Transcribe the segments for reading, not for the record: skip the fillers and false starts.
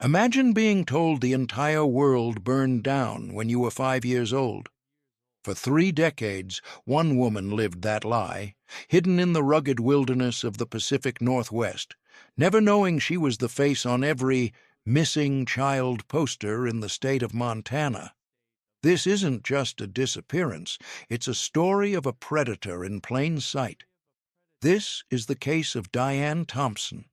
Imagine being told the entire world burned down when you were 5 years old. For 3 decades, one woman lived that lie, hidden in the rugged wilderness of the Pacific Northwest, never knowing she was the face on every missing child poster in the state of Montana. This isn't just a disappearance, it's a story of a predator in plain sight. This is the case of Diane Thompson.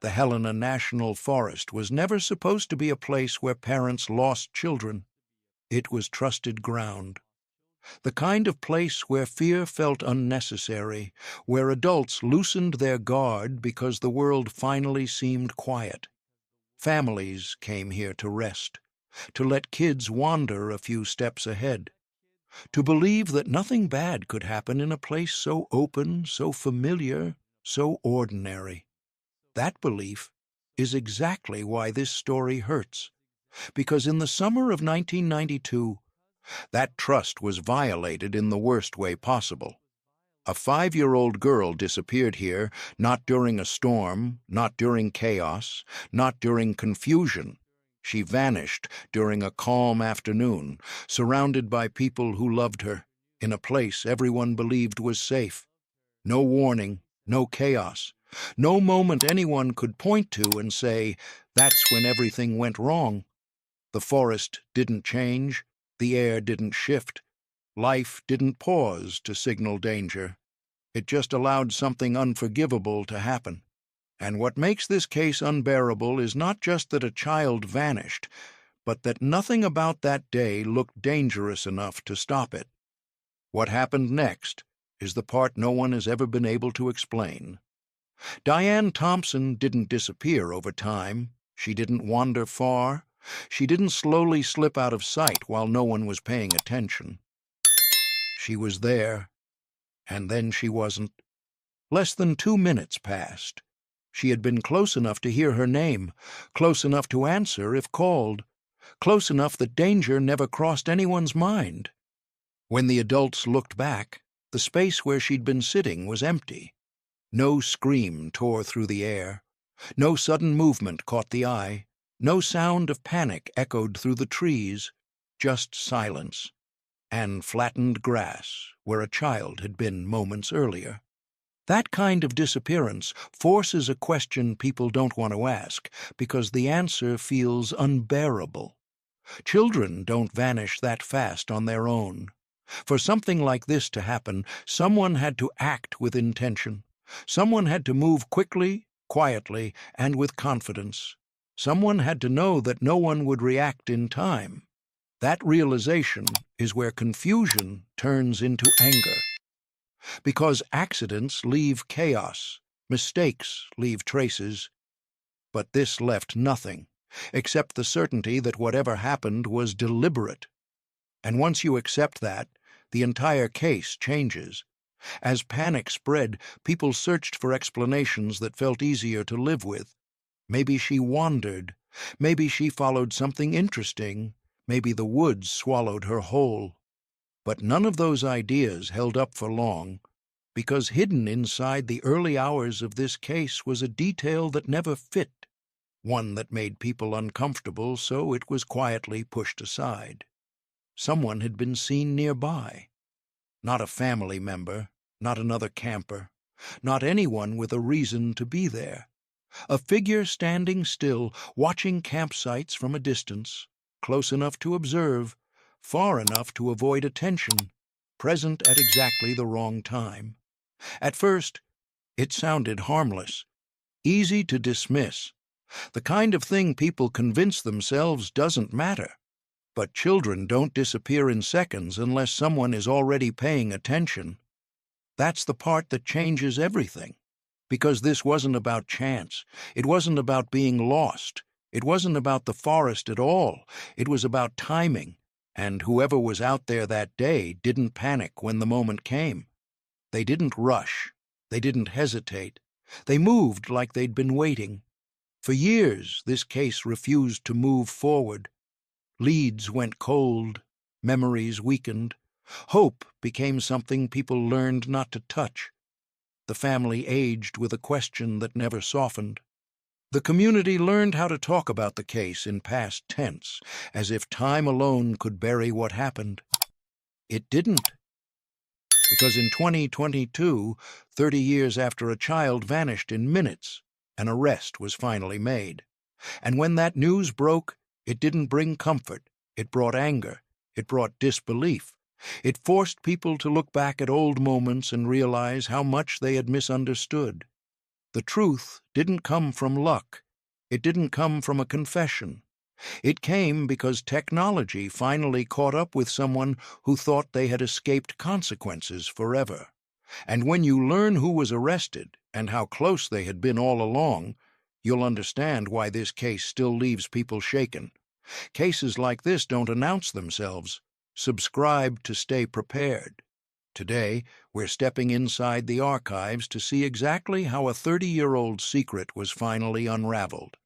The Helena National Forest was never supposed to be a place where parents lost children. It was trusted ground. The kind of place where fear felt unnecessary, where adults loosened their guard because the world finally seemed quiet. Families came here to rest, to let kids wander a few steps ahead, to believe that nothing bad could happen in a place so open, so familiar, so ordinary. That belief is exactly why this story hurts, because in the summer of 1992, that trust was violated in the worst way possible. A 5-year-old girl disappeared here, not during a storm, not during chaos, not during confusion. She vanished during a calm afternoon, surrounded by people who loved her, in a place everyone believed was safe. No warning, no chaos, no moment anyone could point to and say, "That's when everything went wrong." The forest didn't change, the air didn't shift, life didn't pause to signal danger. It just allowed something unforgivable to happen. And what makes this case unbearable is not just that a child vanished, but that nothing about that day looked dangerous enough to stop it. What happened next is the part no one has ever been able to explain. Diane Thompson didn't disappear over time. She didn't wander far. She didn't slowly slip out of sight while no one was paying attention. She was there, and then she wasn't. Less than 2 minutes passed. She had been close enough to hear her name, close enough to answer if called, close enough that danger never crossed anyone's mind. When the adults looked back, the space where she'd been sitting was empty. No scream tore through the air. No sudden movement caught the eye. No sound of panic echoed through the trees. Just silence and flattened grass where a child had been moments earlier. That kind of disappearance forces a question people don't want to ask because the answer feels unbearable. Children don't vanish that fast on their own. For something like this to happen, someone had to act with intention. Someone had to move quickly, quietly, and with confidence. Someone had to know that no one would react in time. That realization is where confusion turns into anger. Because accidents leave chaos, mistakes leave traces. But this left nothing, except the certainty that whatever happened was deliberate. And once you accept that, the entire case changes. As panic spread, people searched for explanations that felt easier to live with. Maybe she wandered. Maybe she followed something interesting. Maybe the woods swallowed her whole. But none of those ideas held up for long, because hidden inside the early hours of this case was a detail that never fit, one that made people uncomfortable, so it was quietly pushed aside. Someone had been seen nearby. Not a family member, not another camper, not anyone with a reason to be there. A figure standing still, watching campsites from a distance, close enough to observe, far enough to avoid attention, present at exactly the wrong time. At first, it sounded harmless, easy to dismiss, the kind of thing people convince themselves doesn't matter. But children don't disappear in seconds unless someone is already paying attention. That's the part that changes everything. Because this wasn't about chance. It wasn't about being lost. It wasn't about the forest at all. It was about timing. And whoever was out there that day didn't panic when the moment came. They didn't rush. They didn't hesitate. They moved like they'd been waiting. For years, this case refused to move forward. Leads went cold. Memories weakened. Hope became something people learned not to touch. The family aged with a question that never softened. The community learned how to talk about the case in past tense, as if time alone could bury what happened. It didn't, because in 2022, 30 years after a child vanished in minutes, an arrest was finally made. And when that news broke, it didn't bring comfort. It brought anger. It brought disbelief. It forced people to look back at old moments and realize how much they had misunderstood. The truth didn't come from luck. It didn't come from a confession. It came because technology finally caught up with someone who thought they had escaped consequences forever. And when you learn who was arrested and how close they had been all along, you'll understand why this case still leaves people shaken. Cases like this don't announce themselves. Subscribe to stay prepared. Today, we're stepping inside the archives to see exactly how a 30-year-old secret was finally unraveled.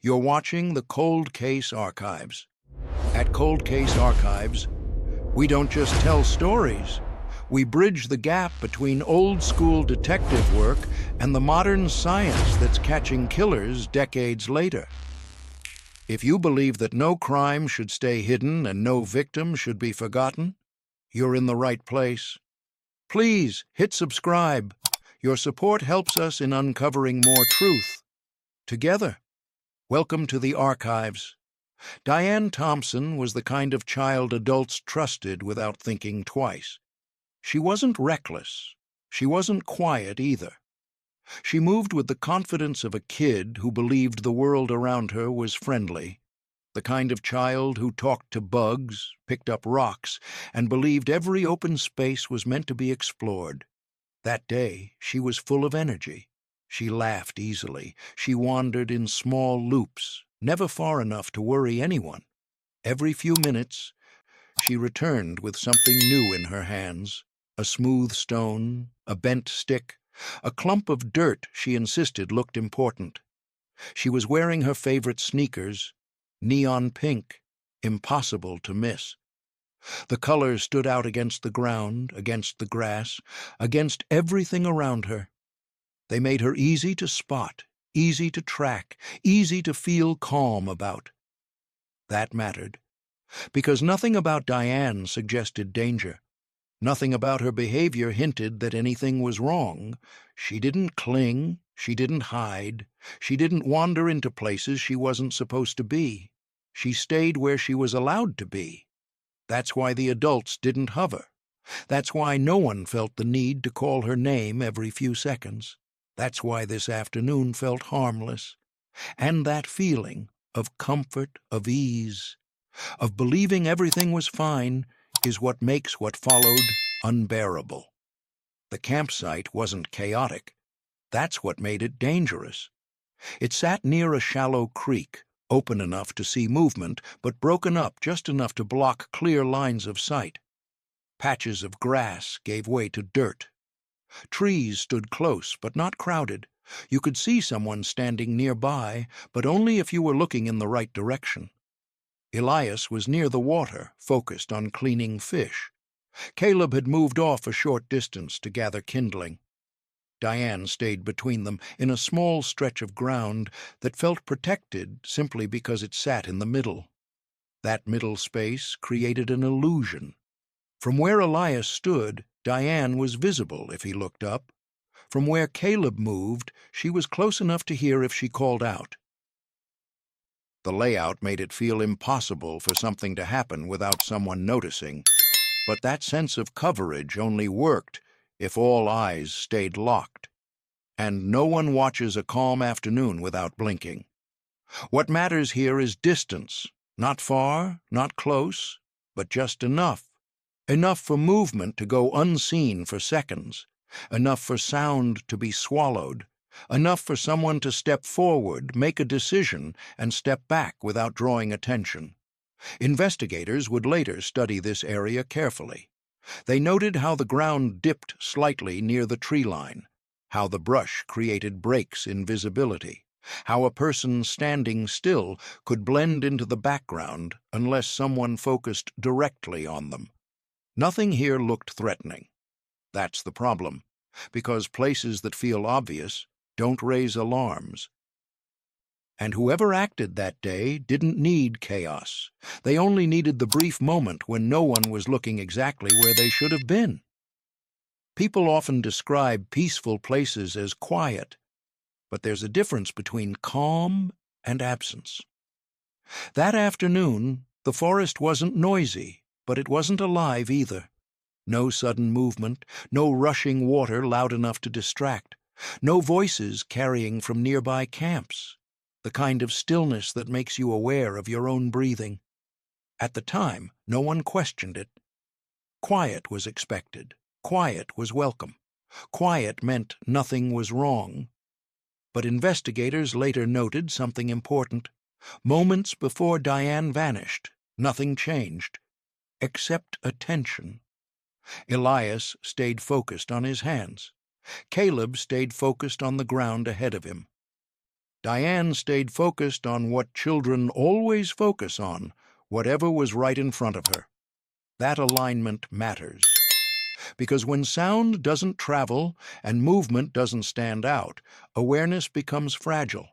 You're watching the Cold Case Archives. At Cold Case Archives, we don't just tell stories. We bridge the gap between old-school detective work and the modern science that's catching killers decades later. If you believe that no crime should stay hidden and no victim should be forgotten, you're in the right place. Please hit subscribe. Your support helps us in uncovering more truth. Together, welcome to the archives. Diane Thompson was the kind of child adults trusted without thinking twice. She wasn't reckless. She wasn't quiet either. She moved with the confidence of a kid who believed the world around her was friendly, the kind of child who talked to bugs, picked up rocks, and believed every open space was meant to be explored. That day, she was full of energy. She laughed easily. She wandered in small loops, never far enough to worry anyone. Every few minutes, she returned with something new in her hands, a smooth stone, a bent stick, a clump of dirt she insisted looked important. She was wearing her favorite sneakers, neon pink, impossible to miss. The colors stood out against the ground, against the grass, against everything around her. They made her easy to spot, easy to track, easy to feel calm about. That mattered, because nothing about Diane suggested danger. Nothing about her behavior hinted that anything was wrong. She didn't cling, she didn't hide, she didn't wander into places she wasn't supposed to be. She stayed where she was allowed to be. That's why the adults didn't hover. That's why no one felt the need to call her name every few seconds. That's why this afternoon felt harmless. And that feeling of comfort, of ease, of believing everything was fine, is what makes what followed unbearable. The campsite wasn't chaotic. That's what made it dangerous. It sat near a shallow creek, open enough to see movement, but broken up just enough to block clear lines of sight. Patches of grass gave way to dirt. Trees stood close, but not crowded. You could see someone standing nearby, but only if you were looking in the right direction. Elias was near the water, focused on cleaning fish. Caleb had moved off a short distance to gather kindling. Diane stayed between them in a small stretch of ground that felt protected simply because it sat in the middle. That middle space created an illusion. From where Elias stood, Diane was visible if he looked up. From where Caleb moved, she was close enough to hear if she called out. The layout made it feel impossible for something to happen without someone noticing, but that sense of coverage only worked if all eyes stayed locked. And no one watches a calm afternoon without blinking. What matters here is distance, not far, not close, but just enough. Enough for movement to go unseen for seconds, enough for sound to be swallowed, enough for someone to step forward, make a decision, and step back without drawing attention. Investigators would later study this area carefully. They noted how the ground dipped slightly near the tree line, how the brush created breaks in visibility, how a person standing still could blend into the background unless someone focused directly on them. Nothing here looked threatening. That's the problem, because places that feel obvious don't raise alarms. And whoever acted that day didn't need chaos. They only needed the brief moment when no one was looking exactly where they should have been. People often describe peaceful places as quiet, but there's a difference between calm and absence. That afternoon, the forest wasn't noisy, but it wasn't alive either. No sudden movement, no rushing water loud enough to distract, no voices carrying from nearby camps, the kind of stillness that makes you aware of your own breathing. At the time, no one questioned it. Quiet was expected. Quiet was welcome. Quiet meant nothing was wrong. But investigators later noted something important. Moments before Diane vanished, nothing changed, except attention. Elias stayed focused on his hands. Caleb stayed focused on the ground ahead of him. Diane stayed focused on what children always focus on, whatever was right in front of her. That alignment matters. Because when sound doesn't travel and movement doesn't stand out, awareness becomes fragile.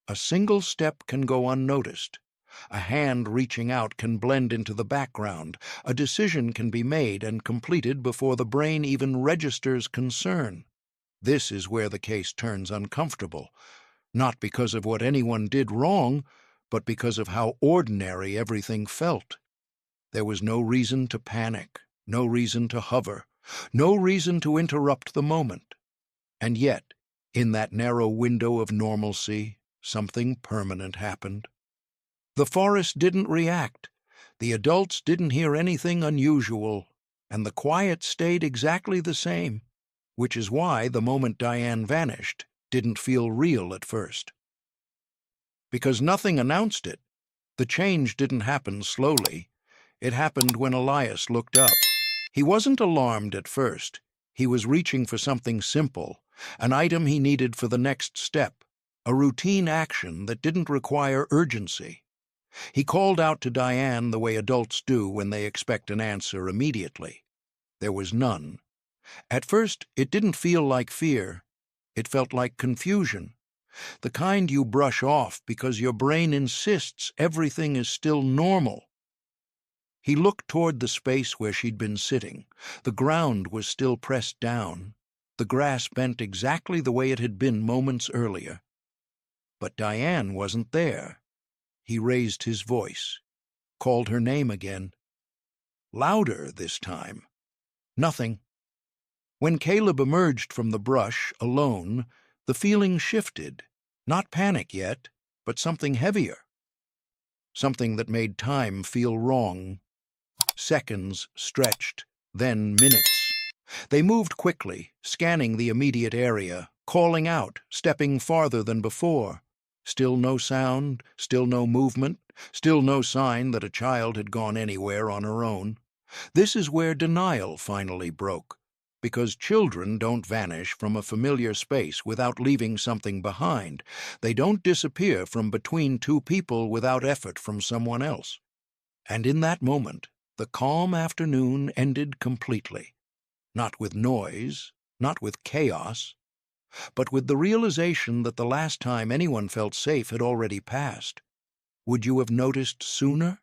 A single step can go unnoticed. A hand reaching out can blend into the background. A decision can be made and completed before the brain even registers concern. This is where the case turns uncomfortable, not because of what anyone did wrong, but because of how ordinary everything felt. There was no reason to panic, no reason to hover, no reason to interrupt the moment. And yet, in that narrow window of normalcy, something permanent happened. The forest didn't react, the adults didn't hear anything unusual, and the quiet stayed exactly the same, which is why the moment Diane vanished didn't feel real at first. Because nothing announced it, the change didn't happen slowly. It happened when Elias looked up. He wasn't alarmed at first. He was reaching for something simple, an item he needed for the next step, a routine action that didn't require urgency. He called out to Diane the way adults do when they expect an answer immediately. There was none. At first, it didn't feel like fear. It felt like confusion, the kind you brush off because your brain insists everything is still normal. He looked toward the space where she'd been sitting. The ground was still pressed down, the grass bent exactly the way it had been moments earlier. But Diane wasn't there. He raised his voice, called her name again. Louder this time. Nothing. When Caleb emerged from the brush, alone, the feeling shifted. Not panic yet, but something heavier. Something that made time feel wrong. Seconds stretched, then minutes. They moved quickly, scanning the immediate area, calling out, stepping farther than before. Still no sound, still no movement, still no sign that a child had gone anywhere on her own. This is where denial finally broke, because children don't vanish from a familiar space without leaving something behind. They don't disappear from between two people without effort from someone else. And in that moment, the calm afternoon ended completely. Not with noise, not with chaos, but with the realization that the last time anyone felt safe had already passed. Would you have noticed sooner?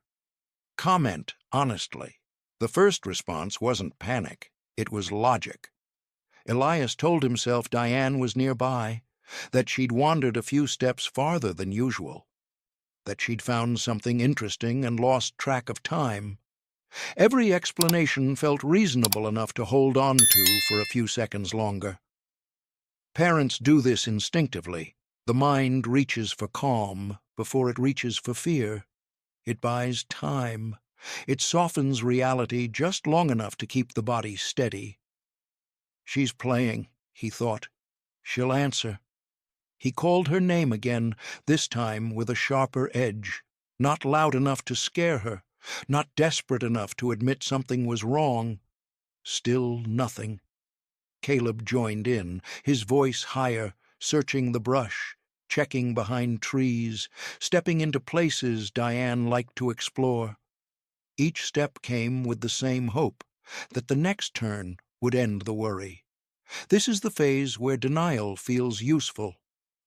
Comment honestly. The first response wasn't panic, it was logic. Elias told himself Diane was nearby, that she'd wandered a few steps farther than usual, that she'd found something interesting and lost track of time. Every explanation felt reasonable enough to hold on to for a few seconds longer. Parents do this instinctively. The mind reaches for calm before it reaches for fear. It buys time. It softens reality just long enough to keep the body steady. She's playing, he thought. She'll answer. He called her name again, this time with a sharper edge, not loud enough to scare her, not desperate enough to admit something was wrong. Still nothing. Caleb joined in, his voice higher, searching the brush, checking behind trees, stepping into places Diane liked to explore. Each step came with the same hope, that the next turn would end the worry. This is the phase where denial feels useful,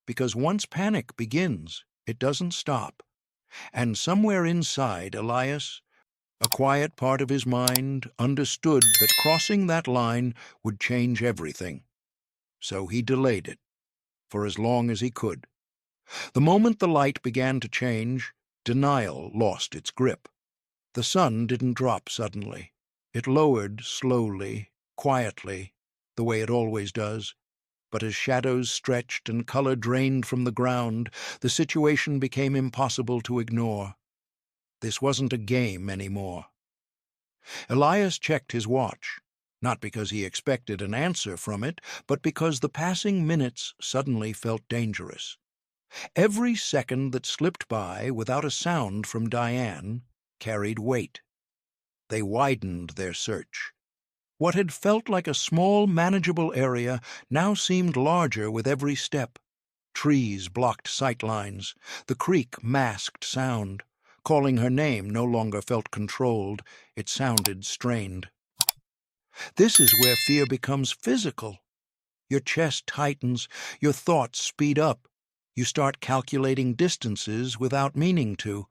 because once panic begins, It doesn't stop. And somewhere inside Elias, a quiet part of his mind understood that crossing that line would change everything. So he delayed it for as long as he could. The moment the light began to change, denial lost its grip. The sun didn't drop suddenly. It lowered slowly, quietly, the way it always does. But as shadows stretched and color drained from the ground, the situation became impossible to ignore. This wasn't a game anymore. Elias checked his watch, not because he expected an answer from it, but because the passing minutes suddenly felt dangerous. Every second that slipped by without a sound from Diane carried weight. They widened their search. What had felt like a small, manageable area now seemed larger with every step. Trees blocked sightlines. The creek masked sound. Calling her name no longer felt controlled. It sounded strained. This is where fear becomes physical. Your chest tightens, your thoughts speed up. You start calculating distances without meaning to.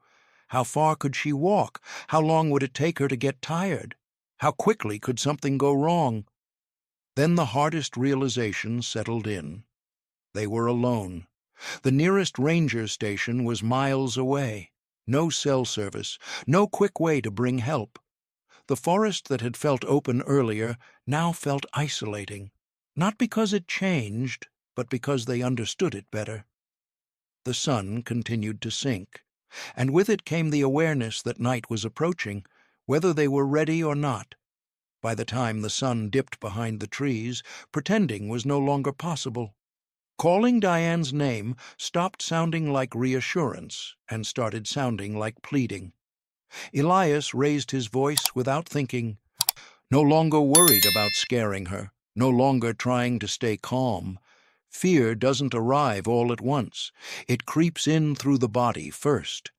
How far could she walk? How long would it take her to get tired? How quickly could something go wrong? Then the hardest realization settled in. They were alone. The nearest ranger station was miles away. No cell service, no quick way to bring help. The forest that had felt open earlier now felt isolating, not because it changed, but because they understood it better. The sun continued to sink, and with it came the awareness that night was approaching, whether they were ready or not. By the time the sun dipped behind the trees, pretending was no longer possible. Calling Diane's name stopped sounding like reassurance and started sounding like pleading. Elias raised his voice without thinking, no longer worried about scaring her, no longer trying to stay calm. Fear doesn't arrive all at once. It creeps in through the body first.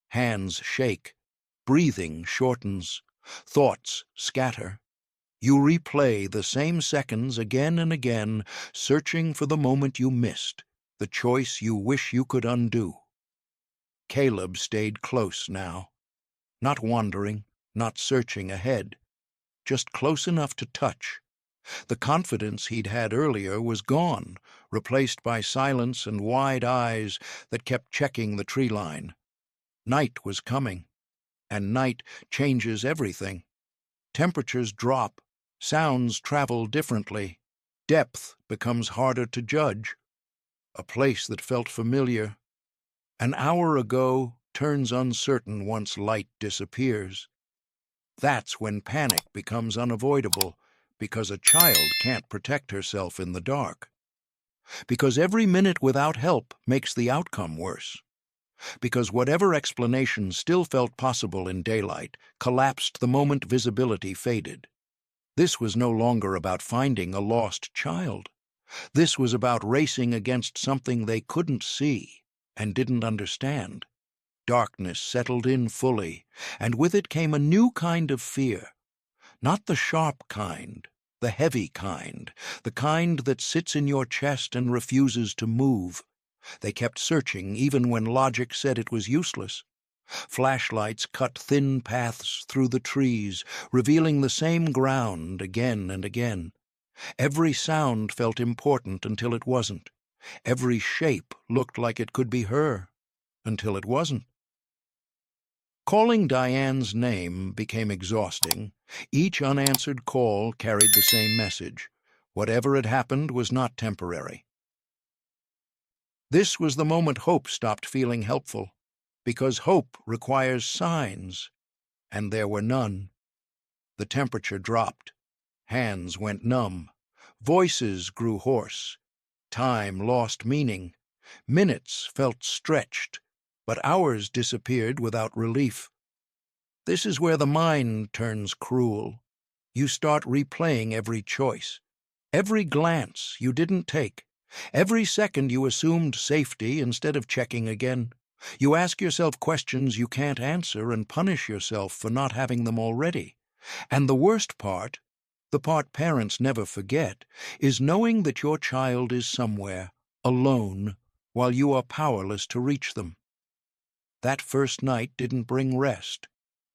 Hands shake. Breathing shortens. Thoughts scatter. You replay the same seconds again and again, searching for the moment you missed, the choice you wish you could undo. Caleb stayed close now. Not wandering, not searching ahead. Just close enough to touch. The confidence he'd had earlier was gone, replaced by silence and wide eyes that kept checking the tree line. Night was coming, and night changes everything. Temperatures drop, sounds travel differently, depth becomes harder to judge. A place that felt familiar, an hour ago, turns uncertain once light disappears. That's when panic becomes unavoidable, because a child can't protect herself in the dark. Because every minute without help makes the outcome worse. Because whatever explanation still felt possible in daylight collapsed the moment visibility faded. This was no longer about finding a lost child. This was about racing against something they couldn't see and didn't understand. Darkness settled in fully, and with it came a new kind of fear. Not the sharp kind, the heavy kind, the kind that sits in your chest and refuses to move. They kept searching even when logic said it was useless. Flashlights cut thin paths through the trees, revealing the same ground again and again. Every sound felt important until it wasn't. Every shape looked like it could be her until it wasn't. Calling Diane's name became exhausting. Each unanswered call carried the same message. Whatever had happened was not temporary. This was the moment hope stopped feeling helpful, because hope requires signs, and there were none. The temperature dropped. Hands went numb. Voices grew hoarse. Time lost meaning. Minutes felt stretched, but hours disappeared without relief. This is where the mind turns cruel. You start replaying every choice, every glance you didn't take, every second you assumed safety instead of checking again. You ask yourself questions you can't answer and punish yourself for not having them already. And the worst part, the part parents never forget, is knowing that your child is somewhere, alone, while you are powerless to reach them. That first night didn't bring rest.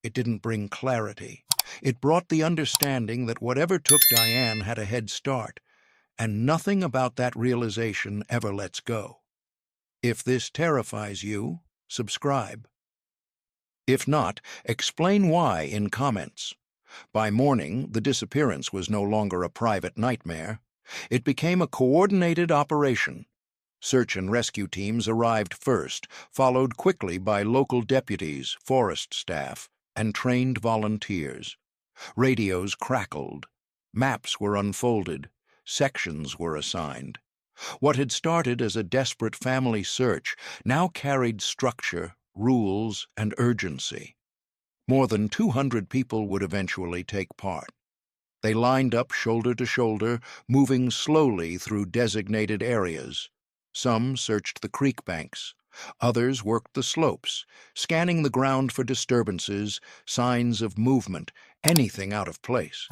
It didn't bring clarity. It brought the understanding that whatever took Diane had a head start, and nothing about that realization ever lets go. If this terrifies you, subscribe. If not, explain why in comments. By morning, the disappearance was no longer a private nightmare. It became a coordinated operation. Search and rescue teams arrived first, followed quickly by local deputies, forest staff, and trained volunteers. Radios crackled. Maps were unfolded. Sections were assigned. What had started as a desperate family search now carried structure, rules, and urgency. More than 200 people would eventually take part. They lined up shoulder to shoulder, moving slowly through designated areas. Some searched the creek banks. Others worked the slopes, scanning the ground for disturbances, signs of movement, anything out of place.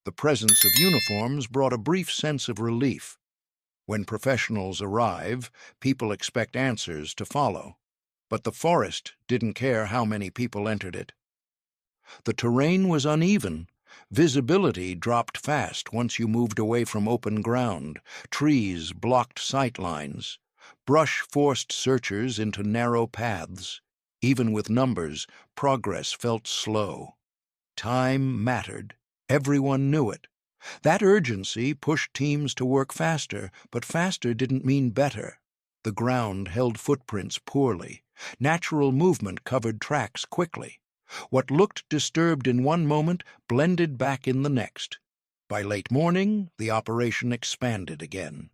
The presence of uniforms brought a brief sense of relief. When professionals arrive, people expect answers to follow. But the forest didn't care how many people entered it. The terrain was uneven. Visibility dropped fast once you moved away from open ground. Trees blocked sight lines. Brush forced searchers into narrow paths. Even with numbers, progress felt slow. Time mattered. Everyone knew it. That urgency pushed teams to work faster, but faster didn't mean better. The ground held footprints poorly. Natural movement covered tracks quickly. What looked disturbed in one moment blended back in the next. By late morning, the operation expanded again.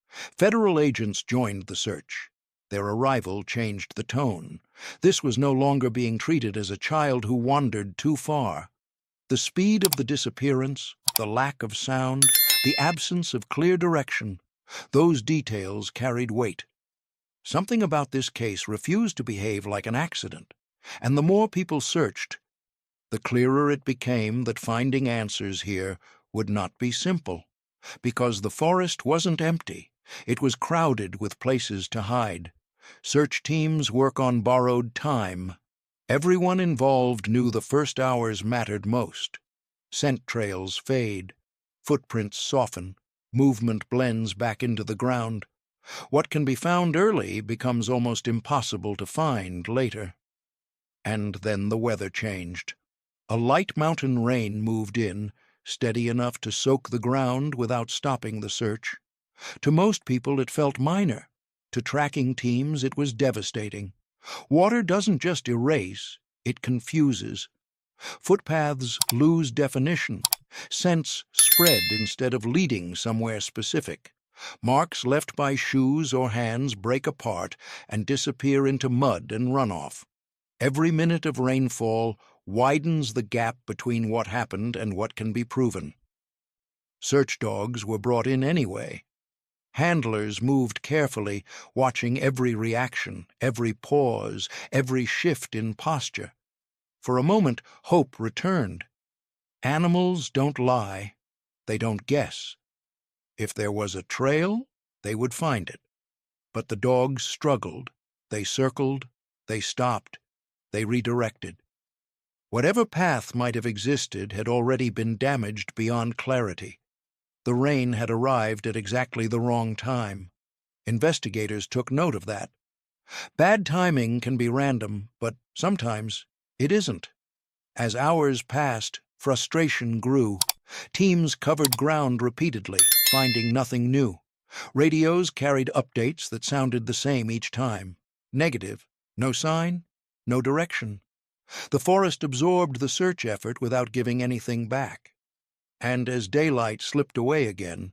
Federal agents joined the search. Their arrival changed the tone. This was no longer being treated as a child who wandered too far. The speed of the disappearance, the lack of sound, the absence of clear direction, those details carried weight. Something about this case refused to behave like an accident, and the more people searched, the clearer it became that finding answers here would not be simple, because the forest wasn't empty. It was crowded with places to hide. Search teams work on borrowed time. Everyone involved knew the first hours mattered most. Scent trails fade. Footprints soften. Movement blends back into the ground. What can be found early becomes almost impossible to find later. And then the weather changed. A light mountain rain moved in, steady enough to soak the ground without stopping the search. To most people it felt minor. To tracking teams it was devastating. Water doesn't just erase, it confuses. Footpaths lose definition. Scents spread instead of leading somewhere specific. Marks left by shoes or hands break apart and disappear into mud and runoff. Every minute of rainfall widens the gap between what happened and what can be proven. Search dogs were brought in anyway. Handlers moved carefully, watching every reaction, every pause, every shift in posture. For a moment, hope returned. Animals don't lie. They don't guess. If there was a trail, they would find it. But the dogs struggled. They circled. They stopped. They redirected. Whatever path might have existed had already been damaged beyond clarity. The rain had arrived at exactly the wrong time. Investigators took note of that. Bad timing can be random, but sometimes it isn't. As hours passed, frustration grew. Teams covered ground repeatedly, finding nothing new. Radios carried updates that sounded the same each time. Negative. No sign, no direction. The forest absorbed the search effort without giving anything back. And as daylight slipped away again,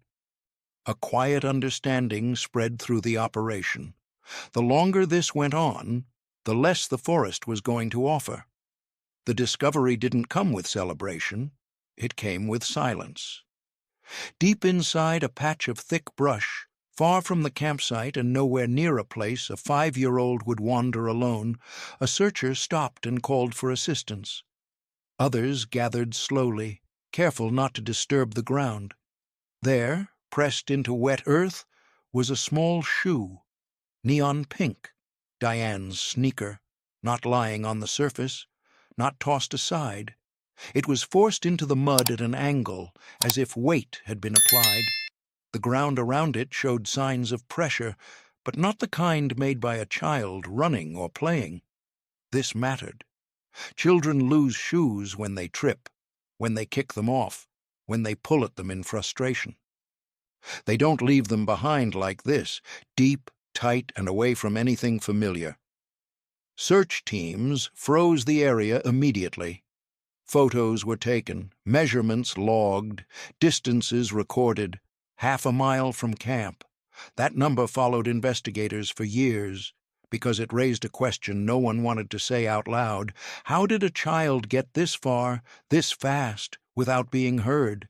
a quiet understanding spread through the operation. The longer this went on, the less the forest was going to offer. The discovery didn't come with celebration. It came with silence. Deep inside a patch of thick brush, far from the campsite and nowhere near a place a 5-year-old would wander alone, a searcher stopped and called for assistance. Others gathered slowly, careful not to disturb the ground. There, pressed into wet earth, was a small shoe, neon pink, Diane's sneaker. not lying on the surface, not tossed aside. It was forced into the mud at an angle, as if weight had been applied. The ground around it showed signs of pressure, but not the kind made by a child running or playing. This mattered. Children lose shoes when they trip, when they kick them off, when they pull at them in frustration. They don't leave them behind like this, deep, tight, and away from anything familiar. Search teams froze the area immediately. Photos were taken, measurements logged, distances recorded, 1/2 mile from camp. That number followed investigators for years, because it raised a question no one wanted to say out loud. How did a child get this far, this fast, without being heard?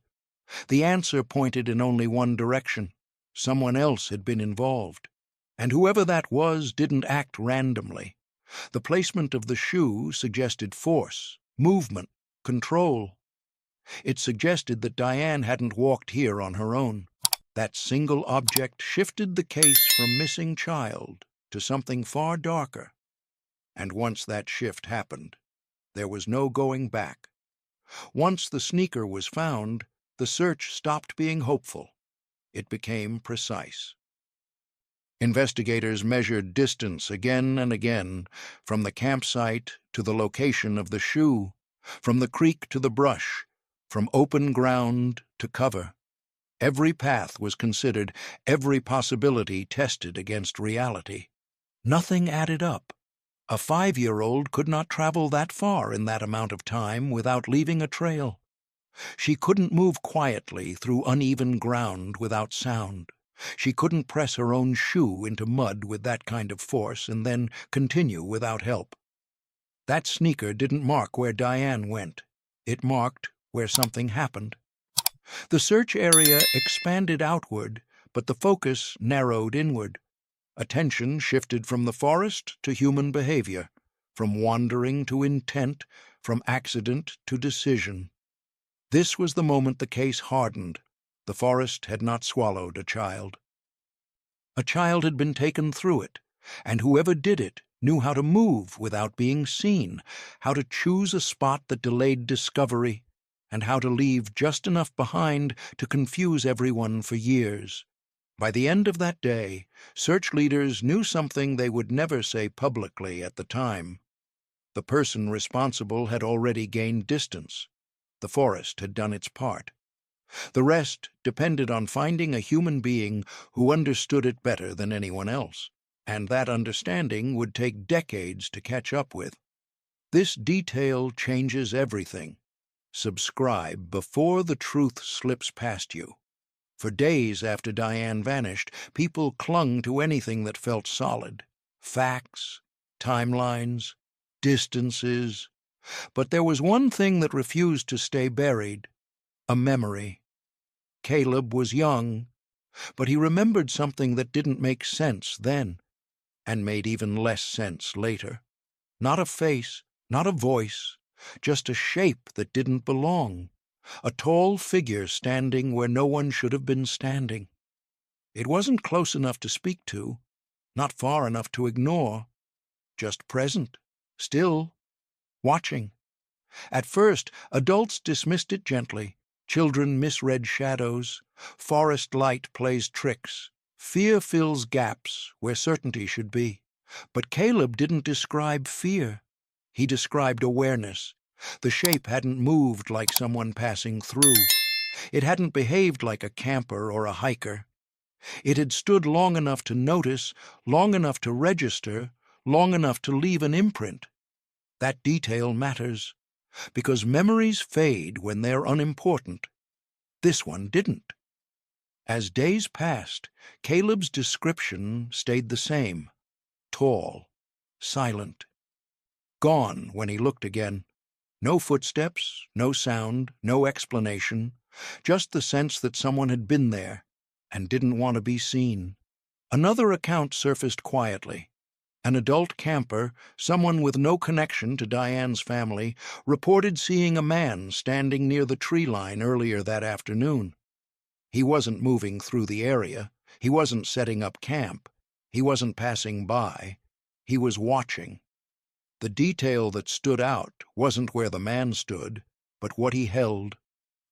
The answer pointed in only one direction. Someone else had been involved. And whoever that was didn't act randomly. The placement of the shoe suggested force, movement, control. It suggested that Diane hadn't walked here on her own. That single object shifted the case from missing child to something far darker. And once that shift happened, there was no going back. Once the sneaker was found, the search stopped being hopeful. It became precise. Investigators measured distance again and again, from the campsite to the location of the shoe, from the creek to the brush, from open ground to cover. Every path was considered, every possibility tested against reality. Nothing added up. A 5-year-old could not travel that far in that amount of time without leaving a trail. She couldn't move quietly through uneven ground without sound. She couldn't press her own shoe into mud with that kind of force and then continue without help. That sneaker didn't mark where Diane went. It marked where something happened. The search area expanded outward, but the focus narrowed inward. Attention shifted from the forest to human behavior, from wandering to intent, from accident to decision. This was the moment the case hardened. The forest had not swallowed a child. A child had been taken through it, and whoever did it knew how to move without being seen, how to choose a spot that delayed discovery, and how to leave just enough behind to confuse everyone for years. By the end of that day, search leaders knew something they would never say publicly at the time. The person responsible had already gained distance. The forest had done its part. The rest depended on finding a human being who understood it better than anyone else, and that understanding would take decades to catch up with. This detail changes everything. Subscribe before the truth slips past you. For days after Diane vanished, people clung to anything that felt solid. Facts, timelines, distances. But there was one thing that refused to stay buried: a memory. Caleb was young, but he remembered something that didn't make sense then, and made even less sense later. Not a face, not a voice, just a shape that didn't belong. A tall figure standing where no one should have been standing. It wasn't close enough to speak to, not far enough to ignore, just present, still, watching. At first, adults dismissed it gently. Children misread shadows. Forest light plays tricks. Fear fills gaps where certainty should be. But Caleb didn't describe fear. He described awareness. The shape hadn't moved like someone passing through. It hadn't behaved like a camper or a hiker. It had stood long enough to notice, long enough to register, long enough to leave an imprint. That detail matters, because memories fade when they're unimportant. This one didn't. As days passed, Caleb's description stayed the same: tall, silent. Gone when he looked again. No footsteps, no sound, no explanation, just the sense that someone had been there and didn't want to be seen. Another account surfaced quietly. An adult camper, someone with no connection to Diane's family, reported seeing a man standing near the tree line earlier that afternoon. He wasn't moving through the area. He wasn't setting up camp. He wasn't passing by. He was watching. The detail that stood out wasn't where the man stood, but what he held.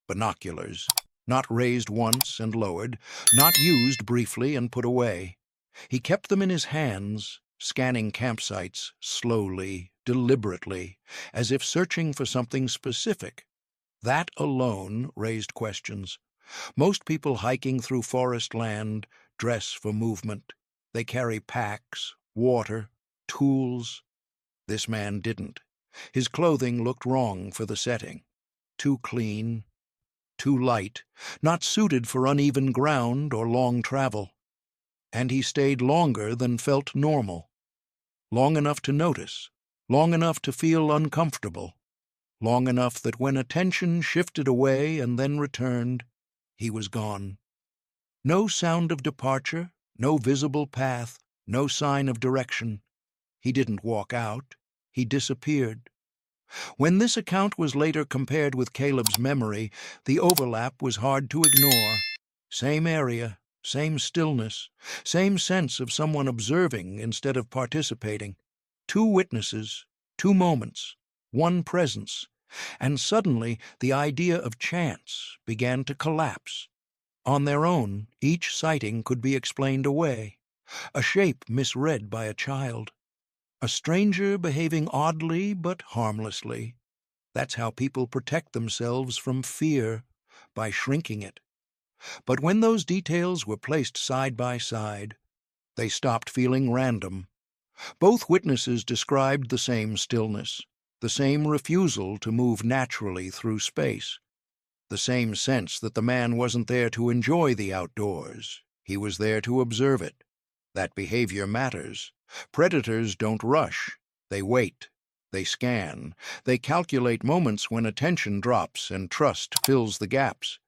Binoculars, not raised once and lowered, not used briefly and put away. He kept them in his hands, scanning campsites slowly, deliberately, as if searching for something specific. That alone raised questions. Most people hiking through forest land dress for movement. They carry packs, water, tools. This man didn't. His clothing looked wrong for the setting. Too clean, too light, not suited for uneven ground or long travel. And he stayed longer than felt normal. Long enough to notice, long enough to feel uncomfortable, long enough that when attention shifted away and then returned, he was gone. No sound of departure, no visible path, no sign of direction. He didn't walk out. He disappeared. When this account was later compared with Caleb's memory, the overlap was hard to ignore. Same area, same stillness, same sense of someone observing instead of participating. Two witnesses, two moments, one presence, and suddenly the idea of chance began to collapse. On their own, each sighting could be explained away. A shape misread by a child. A stranger behaving oddly but harmlessly. That's how people protect themselves from fear, by shrinking it. But when those details were placed side by side, they stopped feeling random. Both witnesses described the same stillness, the same refusal to move naturally through space, the same sense that the man wasn't there to enjoy the outdoors. He was there to observe it. That behavior matters. Predators don't rush. They wait. They scan. They calculate moments when attention drops and trust fills the gaps.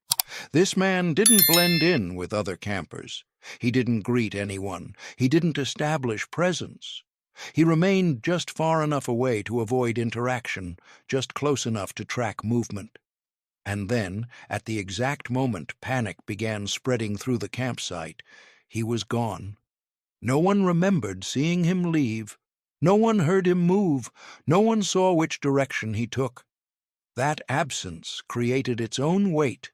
This man didn't blend in with other campers. He didn't greet anyone. He didn't establish presence. He remained just far enough away to avoid interaction, just close enough to track movement. And then, at the exact moment panic began spreading through the campsite, he was gone. No one remembered seeing him leave. No one heard him move. No one saw which direction he took. That absence created its own weight,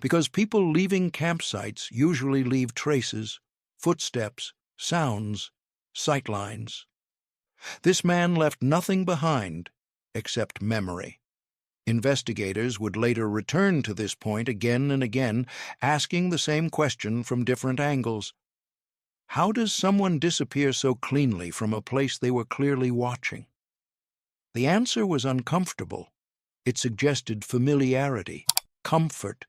because people leaving campsites usually leave traces, footsteps, sounds, sightlines. This man left nothing behind except memory. Investigators would later return to this point again and again, asking the same question from different angles. How does someone disappear so cleanly from a place they were clearly watching? The answer was uncomfortable. It suggested familiarity, comfort,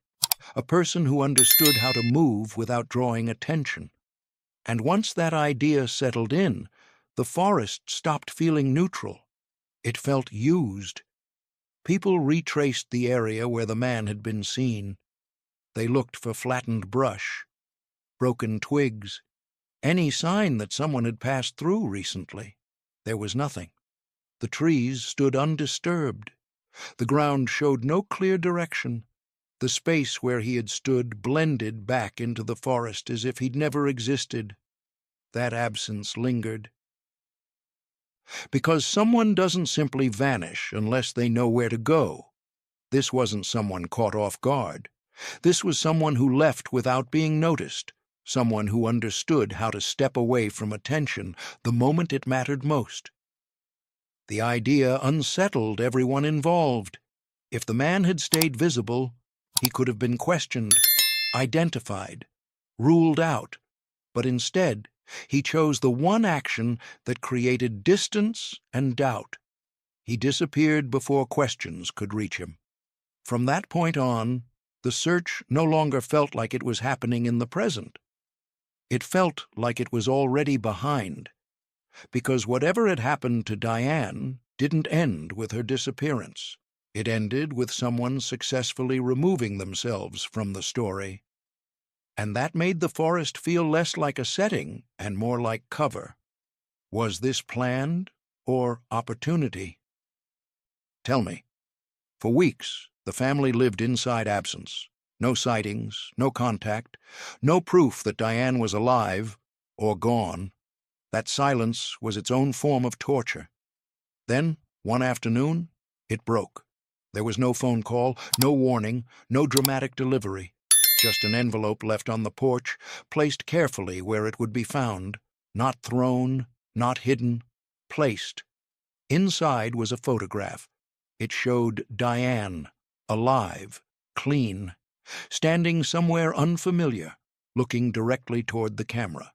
a person who understood how to move without drawing attention. And once that idea settled in, the forest stopped feeling neutral. It felt used. People retraced the area where the man had been seen. They looked for flattened brush, broken twigs, any sign that someone had passed through recently. There was nothing. The trees stood undisturbed. The ground showed no clear direction. The space where he had stood blended back into the forest as if he'd never existed. That absence lingered. Because someone doesn't simply vanish unless they know where to go. This wasn't someone caught off guard. This was someone who left without being noticed, someone who understood how to step away from attention the moment it mattered most. The idea unsettled everyone involved. If the man had stayed visible, he could have been questioned, identified, ruled out, but instead, he chose the one action that created distance and doubt. He disappeared before questions could reach him. From that point on, the search no longer felt like it was happening in the present. It felt like it was already behind, because whatever had happened to Diane didn't end with her disappearance. It ended with someone successfully removing themselves from the story. And that made the forest feel less like a setting and more like cover. Was this planned or opportunity? Tell me. For weeks, the family lived inside absence. No sightings, no contact, no proof that Diane was alive or gone. That silence was its own form of torture. Then, one afternoon, it broke. There was no phone call, no warning, no dramatic delivery. Just an envelope left on the porch, placed carefully where it would be found. Not thrown, not hidden, placed. Inside was a photograph. It showed Diane, alive, clean, standing somewhere unfamiliar, looking directly toward the camera.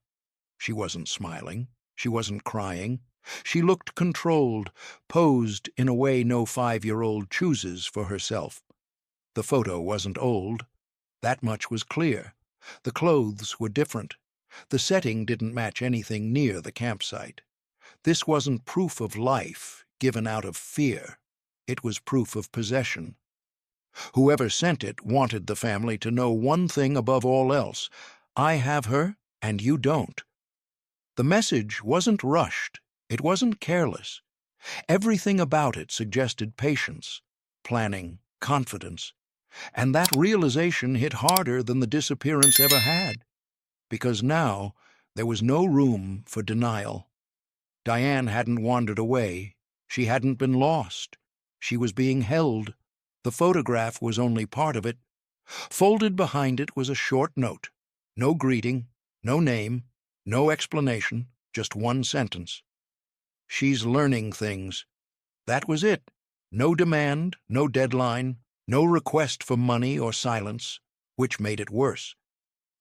She wasn't smiling. She wasn't crying. She looked controlled, posed in a way no 5-year-old chooses for herself. The photo wasn't old. That much was clear. The clothes were different. The setting didn't match anything near the campsite. This wasn't proof of life given out of fear. It was proof of possession. Whoever sent it wanted the family to know one thing above all else: I have her, and you don't. The message wasn't rushed. It wasn't careless. Everything about it suggested patience, planning, confidence. And that realization hit harder than the disappearance ever had, because now there was no room for denial. Diane hadn't wandered away. She hadn't been lost. She was being held. The photograph was only part of it. Folded behind it was a short note. No greeting, no name, no explanation, just one sentence. She's learning things. That was it. No demand, no deadline, no request for money or silence, which made it worse.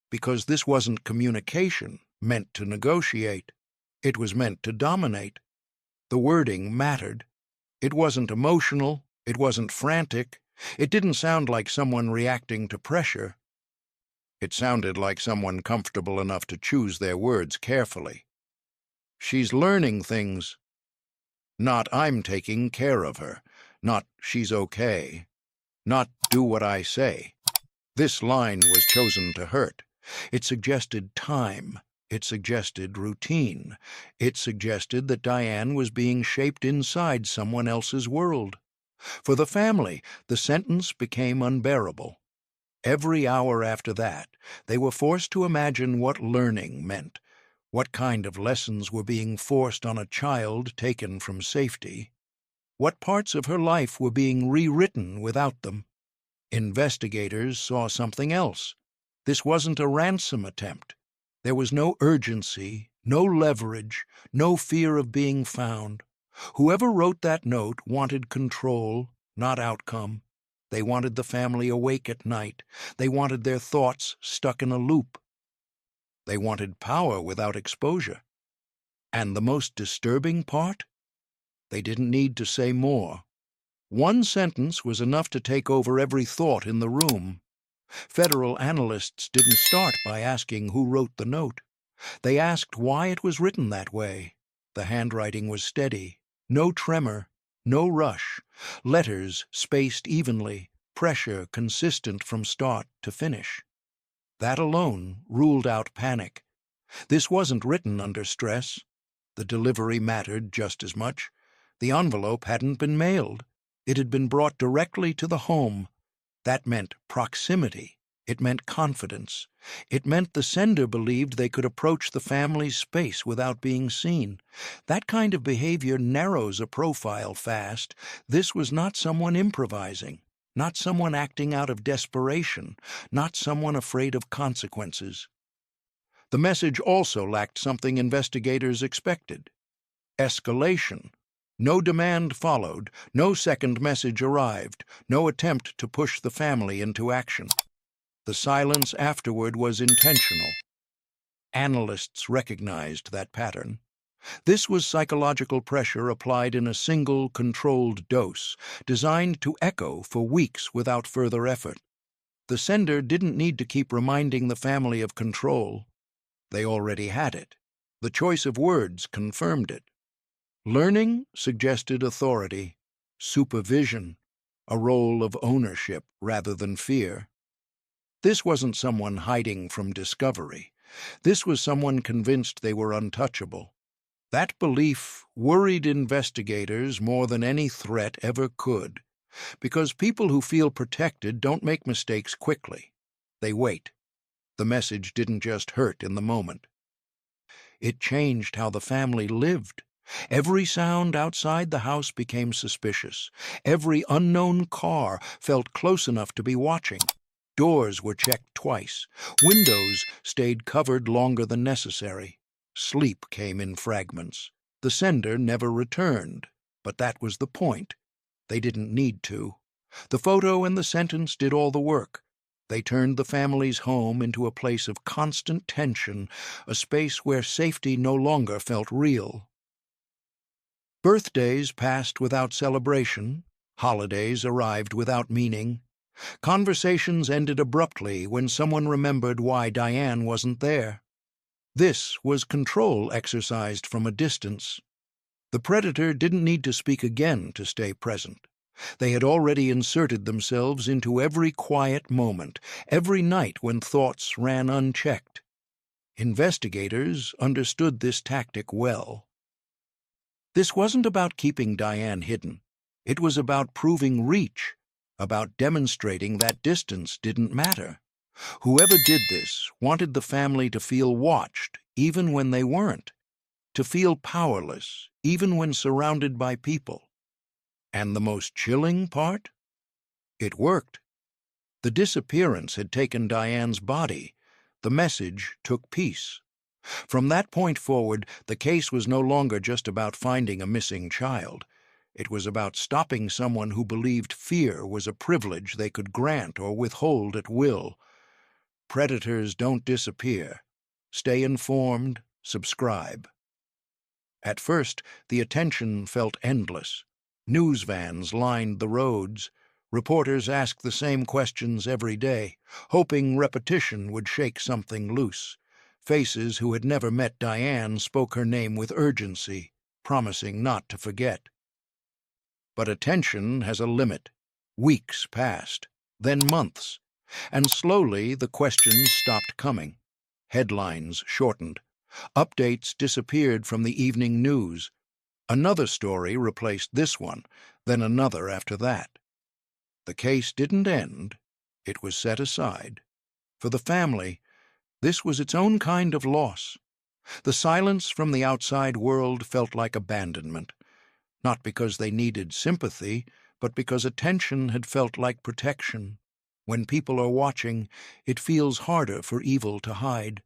Because this wasn't communication meant to negotiate. It was meant to dominate. The wording mattered. It wasn't emotional. It wasn't frantic. It didn't sound like someone reacting to pressure. It sounded like someone comfortable enough to choose their words carefully. She's learning things. Not I'm taking care of her. Not she's okay. Not do what I say. This line was chosen to hurt. It suggested time. It suggested routine. It suggested that Diane was being shaped inside someone else's world. For the family, the sentence became unbearable. Every hour after that, they were forced to imagine what learning meant, what kind of lessons were being forced on a child taken from safety, what parts of her life were being rewritten without them. Investigators saw something else. This wasn't a ransom attempt. There was no urgency, no leverage, no fear of being found. Whoever wrote that note wanted control, not outcome. They wanted the family awake at night. They wanted their thoughts stuck in a loop. They wanted power without exposure. And the most disturbing part? They didn't need to say more. One sentence was enough to take over every thought in the room. Federal analysts didn't start by asking who wrote the note. They asked why it was written that way. The handwriting was steady, no tremor, no rush, letters spaced evenly, pressure consistent from start to finish. That alone ruled out panic. This wasn't written under stress. The delivery mattered just as much. The envelope hadn't been mailed. It had been brought directly to the home. That meant proximity. It meant confidence. It meant the sender believed they could approach the family's space without being seen. That kind of behavior narrows a profile fast. This was not someone improvising, not someone acting out of desperation, not someone afraid of consequences. The message also lacked something investigators expected: escalation. No demand followed, no second message arrived, no attempt to push the family into action. The silence afterward was intentional. Analysts recognized that pattern. This was psychological pressure applied in a single, controlled dose, designed to echo for weeks without further effort. The sender didn't need to keep reminding the family of control. They already had it. The choice of words confirmed it. Learning suggested authority, supervision, a role of ownership rather than fear. This wasn't someone hiding from discovery. This was someone convinced they were untouchable. That belief worried investigators more than any threat ever could, because people who feel protected don't make mistakes quickly. They wait. The message didn't just hurt in the moment. It changed how the family lived, Every sound outside the house became suspicious. Every unknown car felt close enough to be watching. Doors were checked twice. Windows stayed covered longer than necessary. Sleep came in fragments. The sender never returned, but that was the point. They didn't need to. The photo and the sentence did all the work. They turned the family's home into a place of constant tension, a space where safety no longer felt real. Birthdays passed without celebration. Holidays arrived without meaning. Conversations ended abruptly when someone remembered why Diane wasn't there. This was control exercised from a distance. The predator didn't need to speak again to stay present. They had already inserted themselves into every quiet moment, every night when thoughts ran unchecked. Investigators understood this tactic well. This wasn't about keeping Diane hidden. It was about proving reach, about demonstrating that distance didn't matter. Whoever did this wanted the family to feel watched, even when they weren't, to feel powerless, even when surrounded by people. And the most chilling part? It worked. The disappearance had taken Diane's body. The message took peace. From that point forward, the case was no longer just about finding a missing child. It was about stopping someone who believed fear was a privilege they could grant or withhold at will. Predators don't disappear. Stay informed, subscribe. At first, the attention felt endless. News vans lined the roads. Reporters asked the same questions every day, hoping repetition would shake something loose. Faces who had never met Diane spoke her name with urgency, promising not to forget. But attention has a limit. Weeks passed, then months, and slowly the questions stopped coming. Headlines shortened. Updates disappeared from the evening news. Another story replaced this one, then another after that. The case didn't end. It was set aside. For the family, this was its own kind of loss. The silence from the outside world felt like abandonment, not because they needed sympathy, but because attention had felt like protection. When people are watching, it feels harder for evil to hide.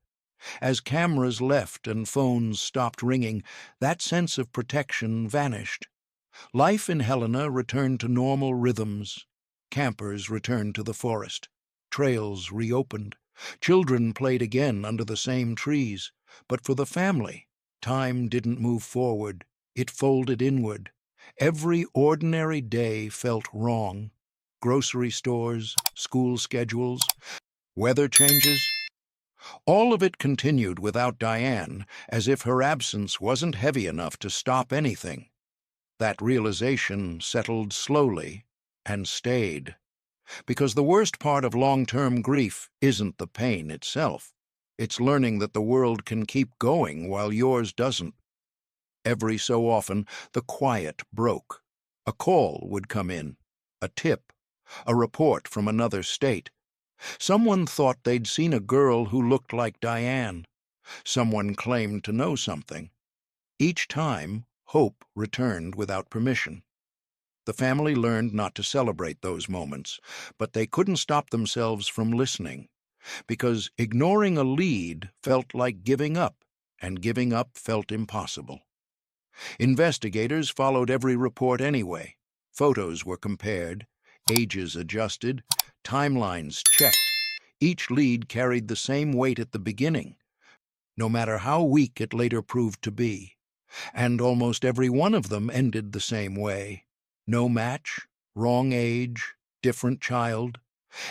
As cameras left and phones stopped ringing, that sense of protection vanished. Life in Helena returned to normal rhythms. Campers returned to the forest. Trails reopened. Children played again under the same trees. But for the family, time didn't move forward. It folded inward. Every ordinary day felt wrong. Grocery stores, school schedules, weather changes. All of it continued without Diane, as if her absence wasn't heavy enough to stop anything. That realization settled slowly and stayed. Because the worst part of long-term grief isn't the pain itself. It's learning that the world can keep going while yours doesn't. Every so often, the quiet broke. A call would come in, a tip, a report from another state. Someone thought they'd seen a girl who looked like Diane. Someone claimed to know something. Each time, hope returned without permission. The family learned not to celebrate those moments, but they couldn't stop themselves from listening, because ignoring a lead felt like giving up, and giving up felt impossible. Investigators followed every report anyway. Photos were compared, ages adjusted, timelines checked. Each lead carried the same weight at the beginning, no matter how weak it later proved to be. And almost every one of them ended the same way. No match, wrong age, different child.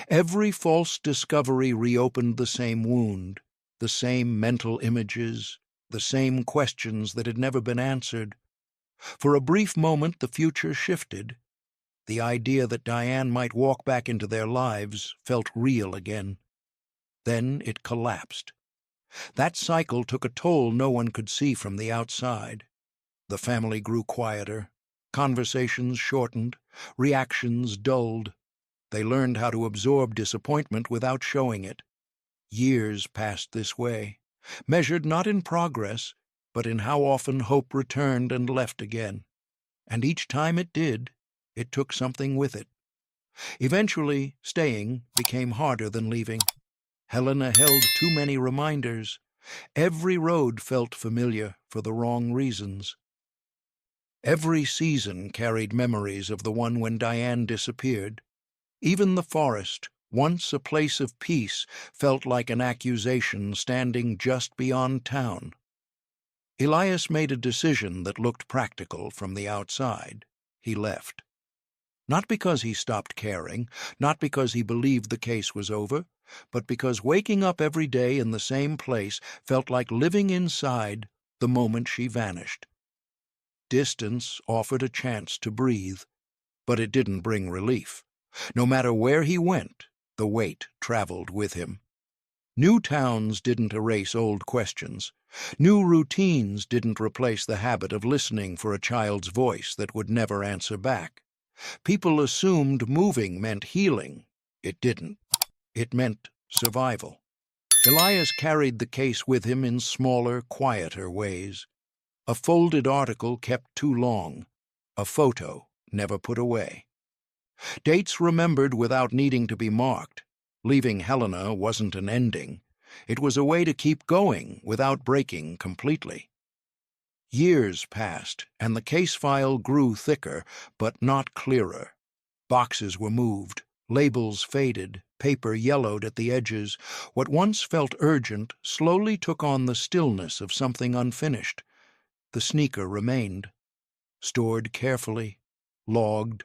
Every false discovery reopened the same wound, the same mental images, the same questions that had never been answered. For a brief moment the future shifted. The idea that Diane might walk back into their lives felt real again. Then it collapsed. That cycle took a toll no one could see from the outside. The family grew quieter. Conversations shortened. Reactions dulled. They learned how to absorb disappointment without showing it. Years passed this way, measured not in progress, but in how often hope returned and left again. And each time it did, it took something with it. Eventually, staying became harder than leaving. Helena held too many reminders. Every road felt familiar for the wrong reasons. Every season carried memories of the one when Diane disappeared. Even the forest, once a place of peace, felt like an accusation standing just beyond town. Elias made a decision that looked practical from the outside. He left. Not because he stopped caring, not because he believed the case was over, but because waking up every day in the same place felt like living inside the moment she vanished. Distance offered a chance to breathe, but it didn't bring relief. No matter where he went, the weight traveled with him. New towns didn't erase old questions. New routines didn't replace the habit of listening for a child's voice that would never answer back. People assumed moving meant healing. It didn't. It meant survival. Elias carried the case with him in smaller, quieter ways. A folded article kept too long. A photo never put away. Dates remembered without needing to be marked. Leaving Helena wasn't an ending. It was a way to keep going without breaking completely. Years passed, and the case file grew thicker, but not clearer. Boxes were moved, labels faded, paper yellowed at the edges. What once felt urgent slowly took on the stillness of something unfinished. The sneaker remained, stored carefully, logged,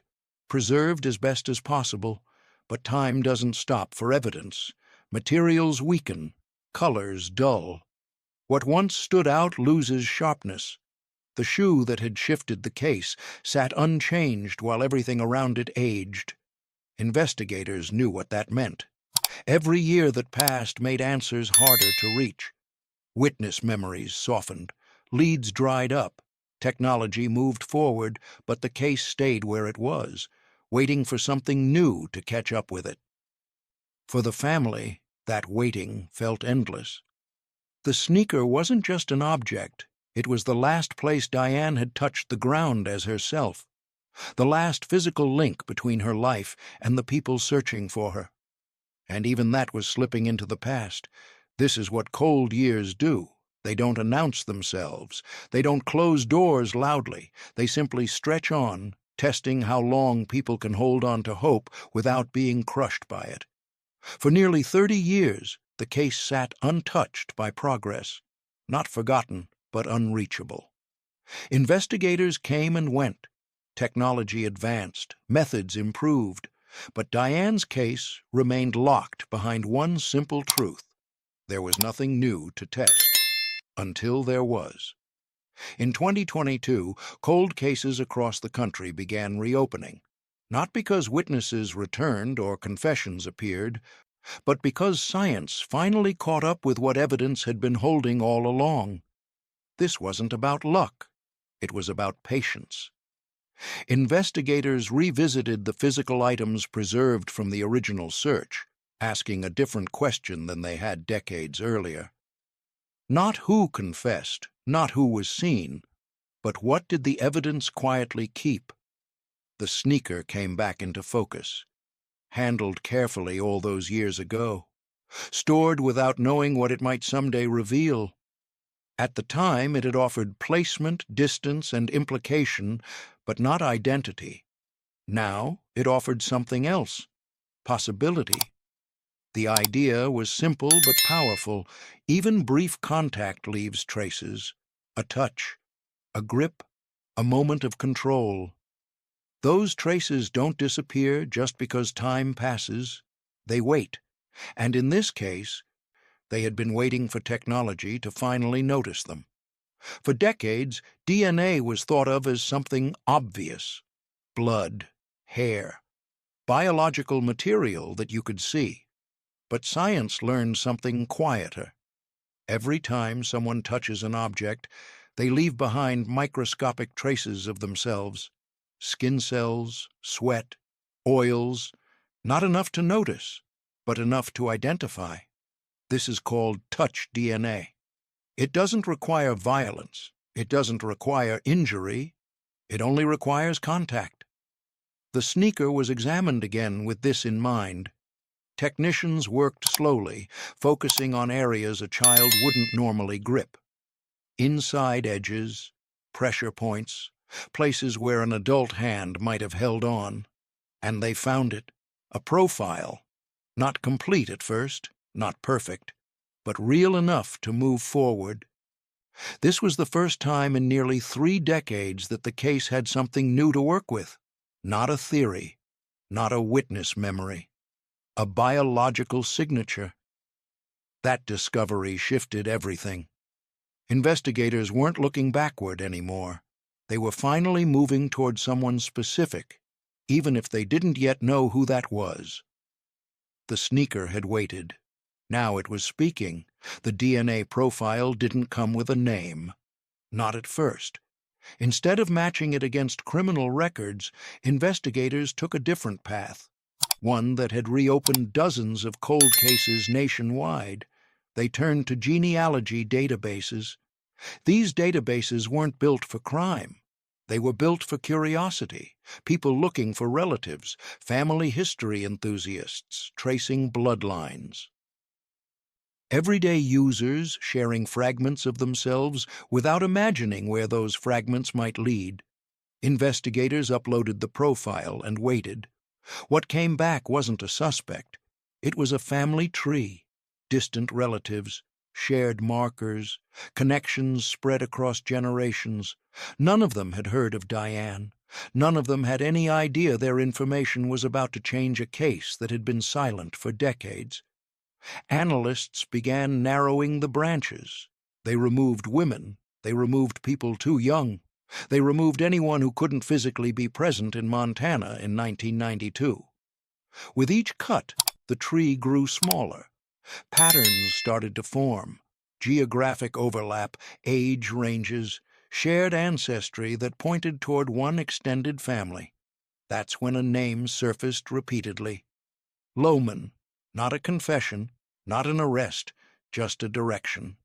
preserved as best as possible, but time doesn't stop for evidence. Materials weaken, colors dull. What once stood out loses sharpness. The shoe that had shifted the case sat unchanged while everything around it aged. Investigators knew what that meant. Every year that passed made answers harder to reach. Witness memories softened, leads dried up, technology moved forward, but the case stayed where it was, waiting for something new to catch up with it. For the family, that waiting felt endless. The sneaker wasn't just an object. It was the last place Diane had touched the ground as herself, the last physical link between her life and the people searching for her. And even that was slipping into the past. This is what cold years do. They don't announce themselves. They don't close doors loudly. They simply stretch on, testing how long people can hold on to hope without being crushed by it. For nearly 30 years, the case sat untouched by progress, not forgotten, but unreachable. Investigators came and went. Technology advanced, methods improved, but Diane's case remained locked behind one simple truth. There was nothing new to test. Until there was. In 2022, cold cases across the country began reopening, not because witnesses returned or confessions appeared, but because science finally caught up with what evidence had been holding all along. This wasn't about luck. It was about patience. Investigators revisited the physical items preserved from the original search, asking a different question than they had decades earlier. Not who confessed, not who was seen, but what did the evidence quietly keep? The sneaker came back into focus, handled carefully all those years ago, stored without knowing what it might someday reveal. At the time, it had offered placement, distance, and implication, but not identity. Now, it offered something else, possibility. The idea was simple but powerful. Even brief contact leaves traces. A touch, a grip, a moment of control. Those traces don't disappear just because time passes. They wait. And in this case, they had been waiting for technology to finally notice them. For decades, DNA was thought of as something obvious. Blood, hair, biological material that you could see. But science learned something quieter. Every time someone touches an object, they leave behind microscopic traces of themselves. Skin cells, sweat, oils, not enough to notice, but enough to identify. This is called touch DNA. It doesn't require violence. It doesn't require injury. It only requires contact. The sneaker was examined again with this in mind. Technicians worked slowly, focusing on areas a child wouldn't normally grip. Inside edges, pressure points, places where an adult hand might have held on. And they found it. A profile. Not complete at first, not perfect, but real enough to move forward. This was the first time in nearly 3 decades that the case had something new to work with. Not a theory, not a witness memory. A biological signature. That discovery shifted everything. Investigators weren't looking backward anymore. They were finally moving toward someone specific, even if they didn't yet know who that was. The sneaker had waited. Now it was speaking. The DNA profile didn't come with a name. Not at first. Instead of matching it against criminal records, investigators took a different path. One that had reopened dozens of cold cases nationwide. They turned to genealogy databases. These databases weren't built for crime. They were built for curiosity, people looking for relatives, family history enthusiasts, tracing bloodlines. Everyday users sharing fragments of themselves without imagining where those fragments might lead. Investigators uploaded the profile and waited. What came back wasn't a suspect. It was a family tree, distant relatives, shared markers, connections spread across generations. None of them had heard of Diane. None of them had any idea their information was about to change a case that had been silent for decades. Analysts began narrowing the branches. They removed women. They removed people too young. They removed anyone who couldn't physically be present in Montana in 1992. With each cut, the tree grew smaller. Patterns started to form. Geographic overlap, age ranges, shared ancestry that pointed toward one extended family. That's when a name surfaced repeatedly. Lowman. Not a confession, not an arrest, just a direction.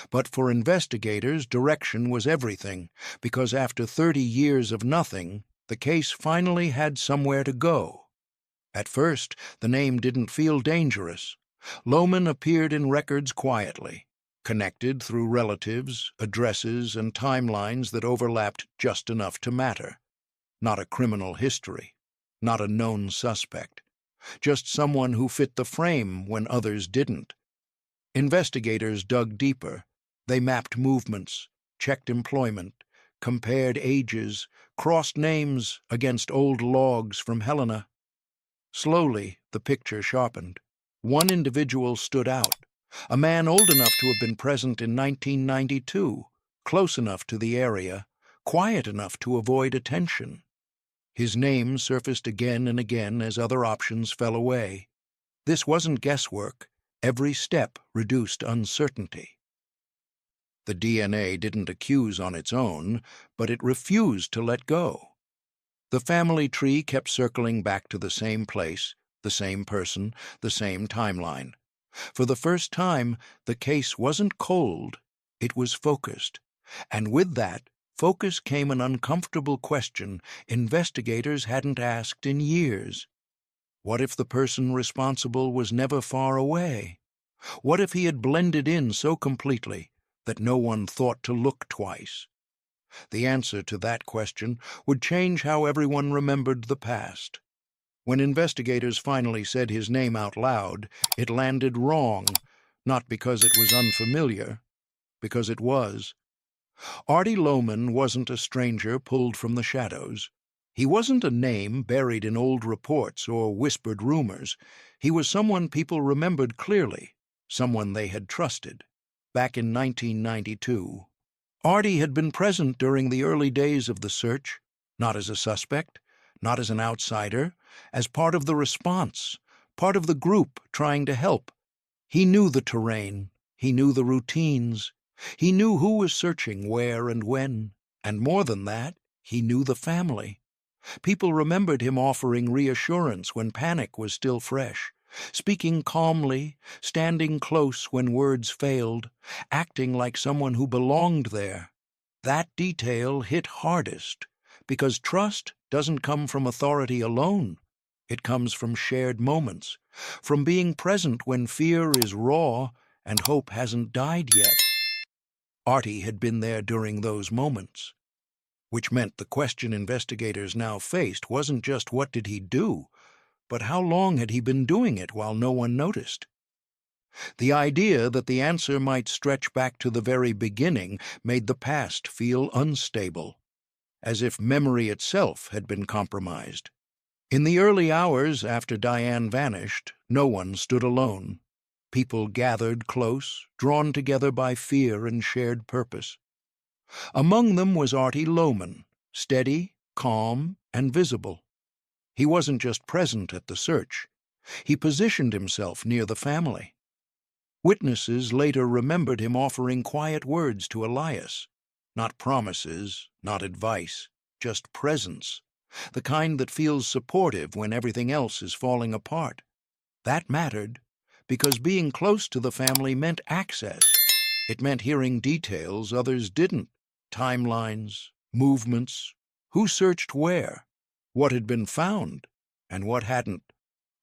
But for investigators, direction was everything, because after 30 years of nothing, the case finally had somewhere to go. At first, the name didn't feel dangerous. Lowman appeared in records quietly, connected through relatives, addresses, and timelines that overlapped just enough to matter. Not a criminal history, not a known suspect. Just someone who fit the frame when others didn't. Investigators dug deeper. They mapped movements, checked employment, compared ages, crossed names against old logs from Helena. Slowly, the picture sharpened. One individual stood out, a man old enough to have been present in 1992, close enough to the area, quiet enough to avoid attention. His name surfaced again and again as other options fell away. This wasn't guesswork. Every step reduced uncertainty. The DNA didn't accuse on its own, but it refused to let go. The family tree kept circling back to the same place, the same person, the same timeline. For the first time, the case wasn't cold, it was focused. And with that focus came an uncomfortable question investigators hadn't asked in years. What if the person responsible was never far away? What if he had blended in so completely that no one thought to look twice? The answer to that question would change how everyone remembered the past. When investigators finally said his name out loud, it landed wrong, not because it was unfamiliar, because it was. Artie Lowman wasn't a stranger pulled from the shadows. He wasn't a name buried in old reports or whispered rumors. He was someone people remembered clearly, someone they had trusted. Back in 1992, Artie had been present during the early days of the search, not as a suspect, not as an outsider, as part of the response, part of the group trying to help. He knew the terrain, he knew the routines, he knew who was searching where and when, and more than that, he knew the family. People remembered him offering reassurance when panic was still fresh, speaking calmly, standing close when words failed, acting like someone who belonged there. That detail hit hardest, because trust doesn't come from authority alone. It comes from shared moments, from being present when fear is raw and hope hasn't died yet. Artie had been there during those moments, which meant the question investigators now faced wasn't just what did he do, but how long had he been doing it while no one noticed? The idea that the answer might stretch back to the very beginning made the past feel unstable, as if memory itself had been compromised. In the early hours after Diane vanished, no one stood alone. People gathered close, drawn together by fear and shared purpose. Among them was Artie Lowman, steady, calm, and visible. He wasn't just present at the search. He positioned himself near the family. Witnesses later remembered him offering quiet words to Elias. Not promises, not advice, just presence, the kind that feels supportive when everything else is falling apart. That mattered, because being close to the family meant access. It meant hearing details others didn't, timelines, movements, who searched where, what had been found, and what hadn't.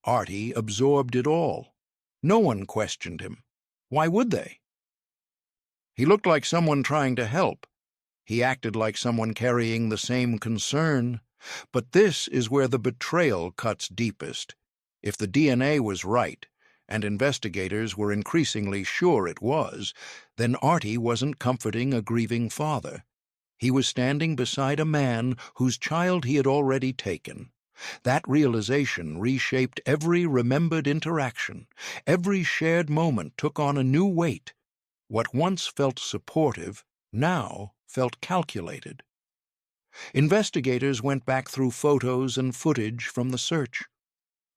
Artie absorbed it all. No one questioned him. Why would they? He looked like someone trying to help. He acted like someone carrying the same concern. But this is where the betrayal cuts deepest. If the DNA was right, and investigators were increasingly sure it was, then Artie wasn't comforting a grieving father. He was standing beside a man whose child he had already taken. That realization reshaped every remembered interaction. Every shared moment took on a new weight. What once felt supportive now felt calculated. Investigators went back through photos and footage from the search.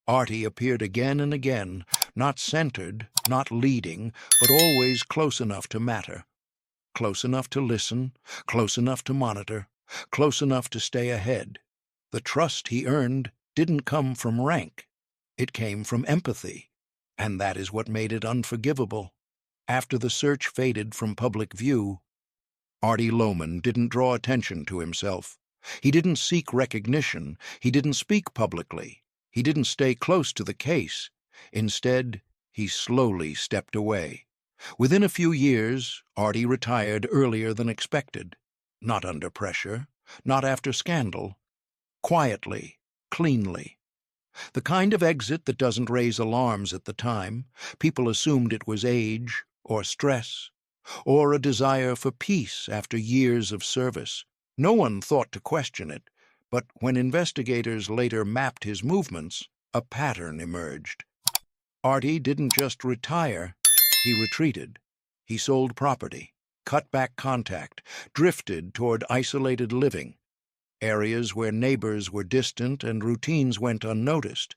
Artie appeared again and again, not centered, not leading, but always close enough to matter. Close enough to listen, close enough to monitor, close enough to stay ahead. The trust he earned didn't come from rank. It came from empathy, and that is what made it unforgivable. After the search faded from public view, Artie Lowman didn't draw attention to himself. He didn't seek recognition. He didn't speak publicly. He didn't stay close to the case. Instead, he slowly stepped away. Within a few years, Artie retired earlier than expected. Not under pressure, not after scandal. Quietly, cleanly. The kind of exit that doesn't raise alarms at the time. People assumed it was age, or stress, or a desire for peace after years of service. No one thought to question it, but when investigators later mapped his movements, a pattern emerged. Artie didn't just retire, he retreated. He sold property, cut back contact, drifted toward isolated living, areas where neighbors were distant and routines went unnoticed.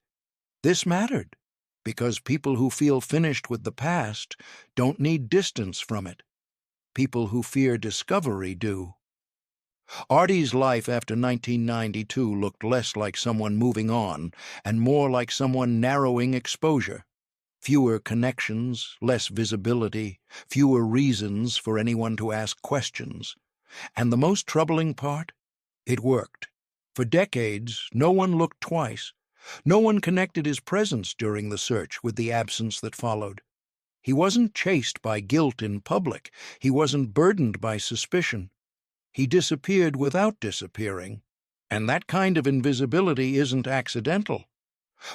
This mattered, because people who feel finished with the past don't need distance from it. People who fear discovery do. Artie's life after 1992 looked less like someone moving on and more like someone narrowing exposure. Fewer connections, less visibility, fewer reasons for anyone to ask questions. And the most troubling part? It worked. For decades, no one looked twice. No one connected his presence during the search with the absence that followed. He wasn't chased by guilt in public. He wasn't burdened by suspicion. He disappeared without disappearing. And that kind of invisibility isn't accidental.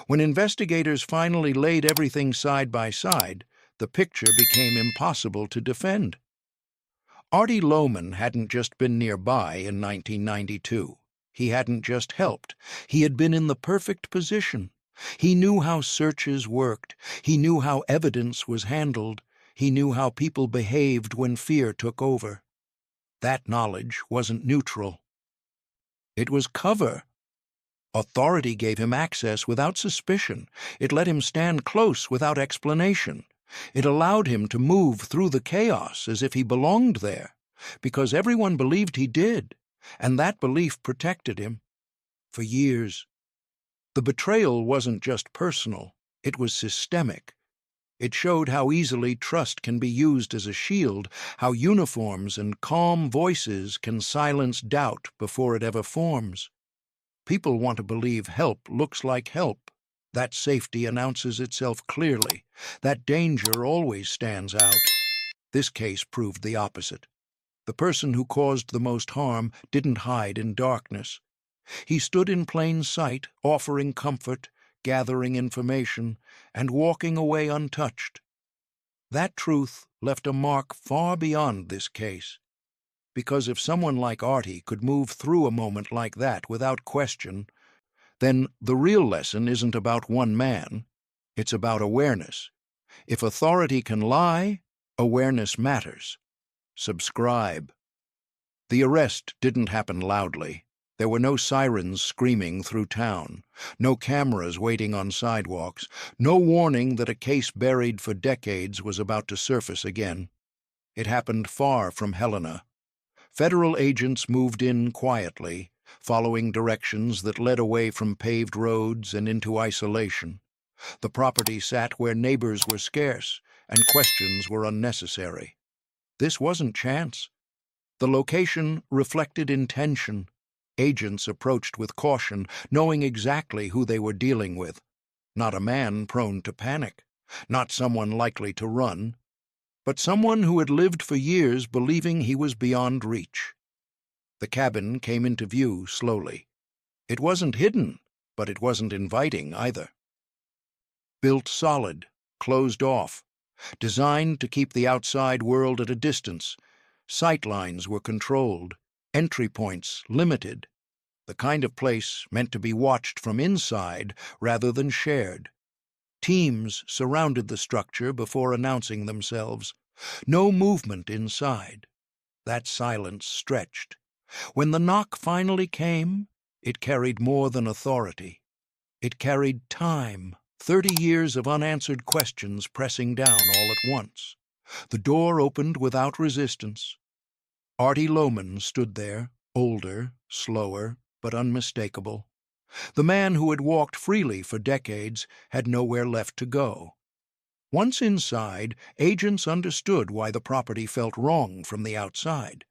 When investigators finally laid everything side by side, the picture became impossible to defend. Artie Lowman hadn't just been nearby in 1992. He hadn't just helped. He had been in the perfect position. He knew how searches worked. He knew how evidence was handled. He knew how people behaved when fear took over. That knowledge wasn't neutral. It was cover. Authority gave him access without suspicion. It let him stand close without explanation. It allowed him to move through the chaos as if he belonged there, because everyone believed he did, and that belief protected him. For years. The betrayal wasn't just personal. It was systemic. It showed how easily trust can be used as a shield, how uniforms and calm voices can silence doubt before it ever forms. People want to believe help looks like help. That safety announces itself clearly. That danger always stands out. This case proved the opposite. The person who caused the most harm didn't hide in darkness. He stood in plain sight, offering comfort, gathering information, and walking away untouched. That truth left a mark far beyond this case. Because if someone like Artie could move through a moment like that without question, then the real lesson isn't about one man. It's about awareness. If authority can lie, awareness matters. Subscribe. The arrest didn't happen loudly. There were no sirens screaming through town, no cameras waiting on sidewalks, no warning that a case buried for decades was about to surface again. It happened far from Helena. Federal agents moved in quietly, following directions that led away from paved roads and into isolation. The property sat where neighbors were scarce and questions were unnecessary. This wasn't chance. The location reflected intention. Agents approached with caution, knowing exactly who they were dealing with. Not a man prone to panic, not someone likely to run, but someone who had lived for years believing he was beyond reach. The cabin came into view slowly. It wasn't hidden, but it wasn't inviting either. Built solid, closed off, designed to keep the outside world at a distance. Sightlines were controlled, entry points limited. The kind of place meant to be watched from inside rather than shared. Teams surrounded the structure before announcing themselves. No movement inside. That silence stretched. When the knock finally came, it carried more than authority. It carried time, 30 years of unanswered questions pressing down all at once. The door opened without resistance. Artie Lowman stood there, older, slower, but unmistakable. The man who had walked freely for decades had nowhere left to go. Once inside, agents understood why the property felt wrong from the outside.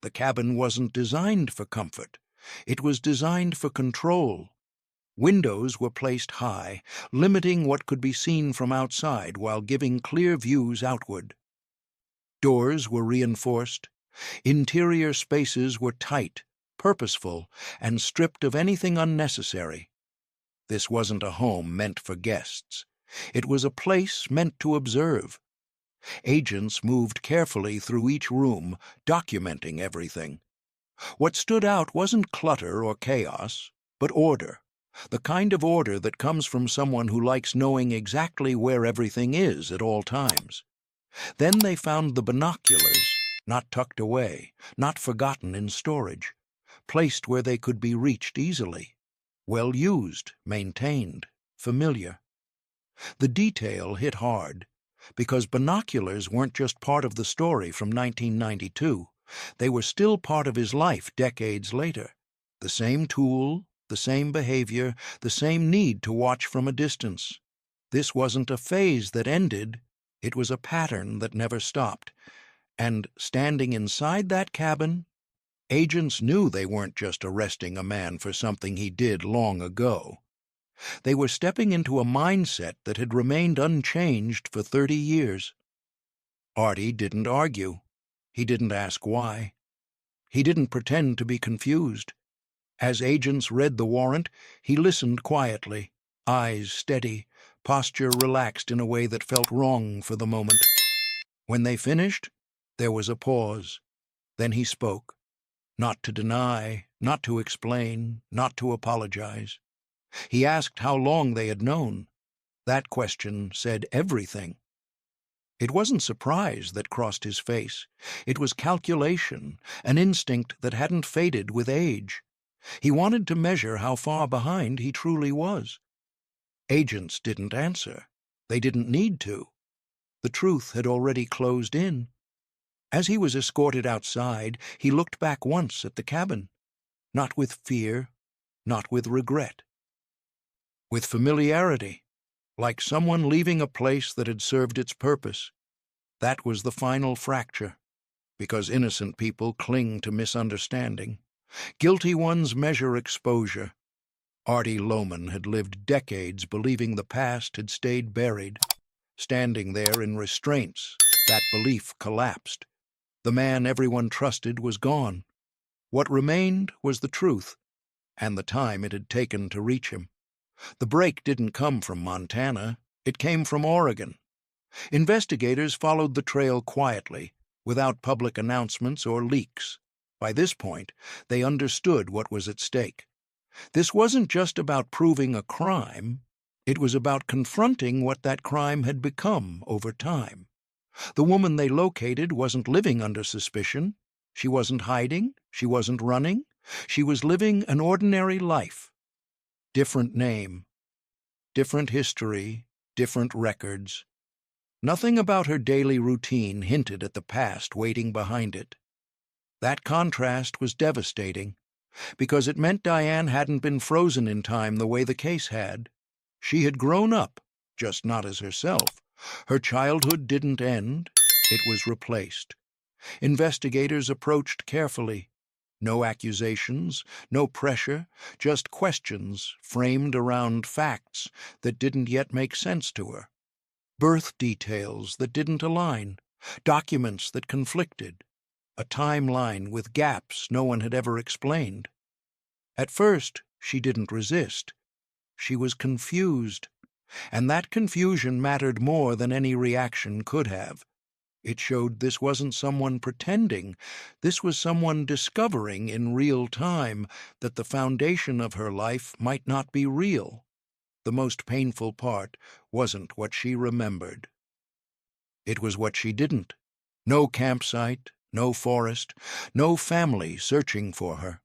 The cabin wasn't designed for comfort. It was designed for control. Windows were placed high, limiting what could be seen from outside while giving clear views outward. Doors were reinforced. Interior spaces were tight, purposeful, and stripped of anything unnecessary. This wasn't a home meant for guests. It was a place meant to observe. Agents moved carefully through each room, documenting everything. What stood out wasn't clutter or chaos, but order, the kind of order that comes from someone who likes knowing exactly where everything is at all times. Then they found the binoculars, not tucked away, not forgotten in storage, placed where they could be reached easily, well used, maintained, familiar. The detail hit hard, because binoculars weren't just part of the story from 1992. They were still part of his life decades later. The same tool, the same behavior, the same need to watch from a distance. This wasn't a phase that ended. It was a pattern that never stopped. And standing inside that cabin, agents knew they weren't just arresting a man for something he did long ago. They were stepping into a mindset that had remained unchanged for 30 years. Artie didn't argue. He didn't ask why. He didn't pretend to be confused. As agents read the warrant, he listened quietly, eyes steady, posture relaxed in a way that felt wrong for the moment. When they finished, there was a pause. Then he spoke. Not to deny, not to explain, not to apologize. He asked how long they had known. That question said everything. It wasn't surprise that crossed his face. It was calculation, an instinct that hadn't faded with age. He wanted to measure how far behind he truly was. Agents didn't answer. They didn't need to. The truth had already closed in. As he was escorted outside, he looked back once at the cabin. Not with fear, not with regret. With familiarity. like someone leaving a place that had served its purpose. That was the final fracture, because innocent people cling to misunderstanding. Guilty ones measure exposure. Artie Lowman had lived decades believing the past had stayed buried. Standing there in restraints, that belief collapsed. The man everyone trusted was gone. What remained was the truth, and the time it had taken to reach him. The break didn't come from Montana. It came from Oregon. Investigators followed the trail quietly, without public announcements or leaks. By this point, they understood what was at stake. This wasn't just about proving a crime. It was about confronting what that crime had become over time. The woman they located wasn't living under suspicion. She wasn't hiding. She wasn't running. She was living an ordinary life. Different name, different history, different records. Nothing about her daily routine hinted at the past waiting behind it. That contrast was devastating, because it meant Diane hadn't been frozen in time the way the case had. She had grown up, just not as herself. Her childhood didn't end, it was replaced. Investigators approached carefully. No accusations, no pressure, just questions framed around facts that didn't yet make sense to her. Birth details that didn't align, documents that conflicted, a timeline with gaps no one had ever explained. At first, she didn't resist. She was confused, and that confusion mattered more than any reaction could have. It showed this wasn't someone pretending. This was someone discovering in real time that the foundation of her life might not be real. The most painful part wasn't what she remembered. It was what she didn't. No campsite, no forest, no family searching for her.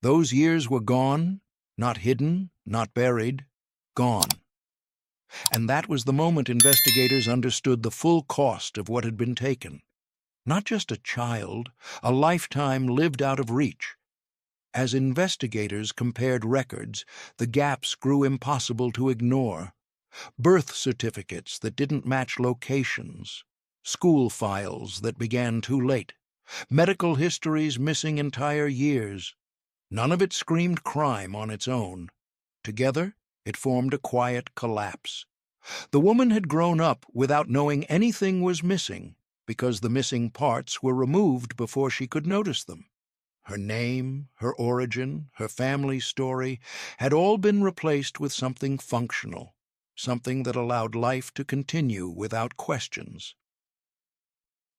Those years were gone, not hidden, not buried, gone. And that was the moment investigators understood the full cost of what had been taken. Not just a child, a lifetime lived out of reach. As investigators compared records, the gaps grew impossible to ignore. Birth certificates that didn't match locations, school files that began too late, medical histories missing entire years. None of it screamed crime on its own. Together, it formed a quiet collapse. The woman had grown up without knowing anything was missing, because the missing parts were removed before she could notice them. Her name, her origin, her family story had all been replaced with something functional, something that allowed life to continue without questions.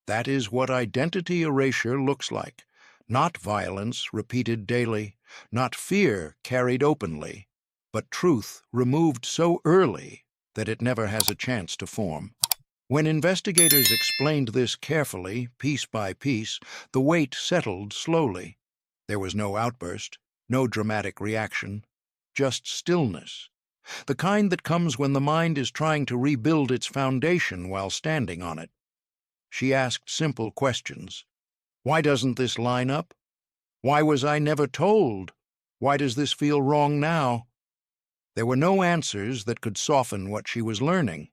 That is what identity erasure looks like. Not violence repeated daily, not fear carried openly, but truth removed so early that it never has a chance to form. When investigators explained this carefully, piece by piece, the weight settled slowly. There was no outburst, no dramatic reaction, just stillness, the kind that comes when the mind is trying to rebuild its foundation while standing on it. She asked simple questions. Why doesn't this line up? Why was I never told? Why does this feel wrong now? There were no answers that could soften what she was learning,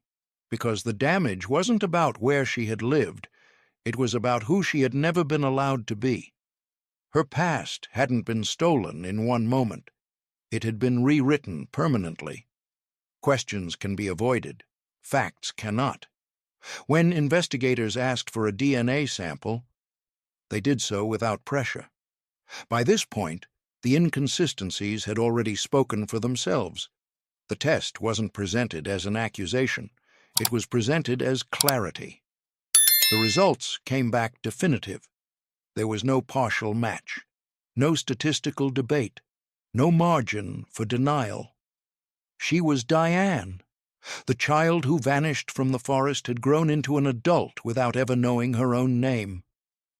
because the damage wasn't about where she had lived. It was about who she had never been allowed to be. Her past hadn't been stolen in one moment. It had been rewritten permanently. Questions can be avoided. Facts cannot. When investigators asked for a DNA sample, they did so without pressure. By this point, the inconsistencies had already spoken for themselves. The test wasn't presented as an accusation. It was presented as clarity. The results came back definitive. There was no partial match, no statistical debate, no margin for denial. She was Diane. The child who vanished from the forest had grown into an adult without ever knowing her own name.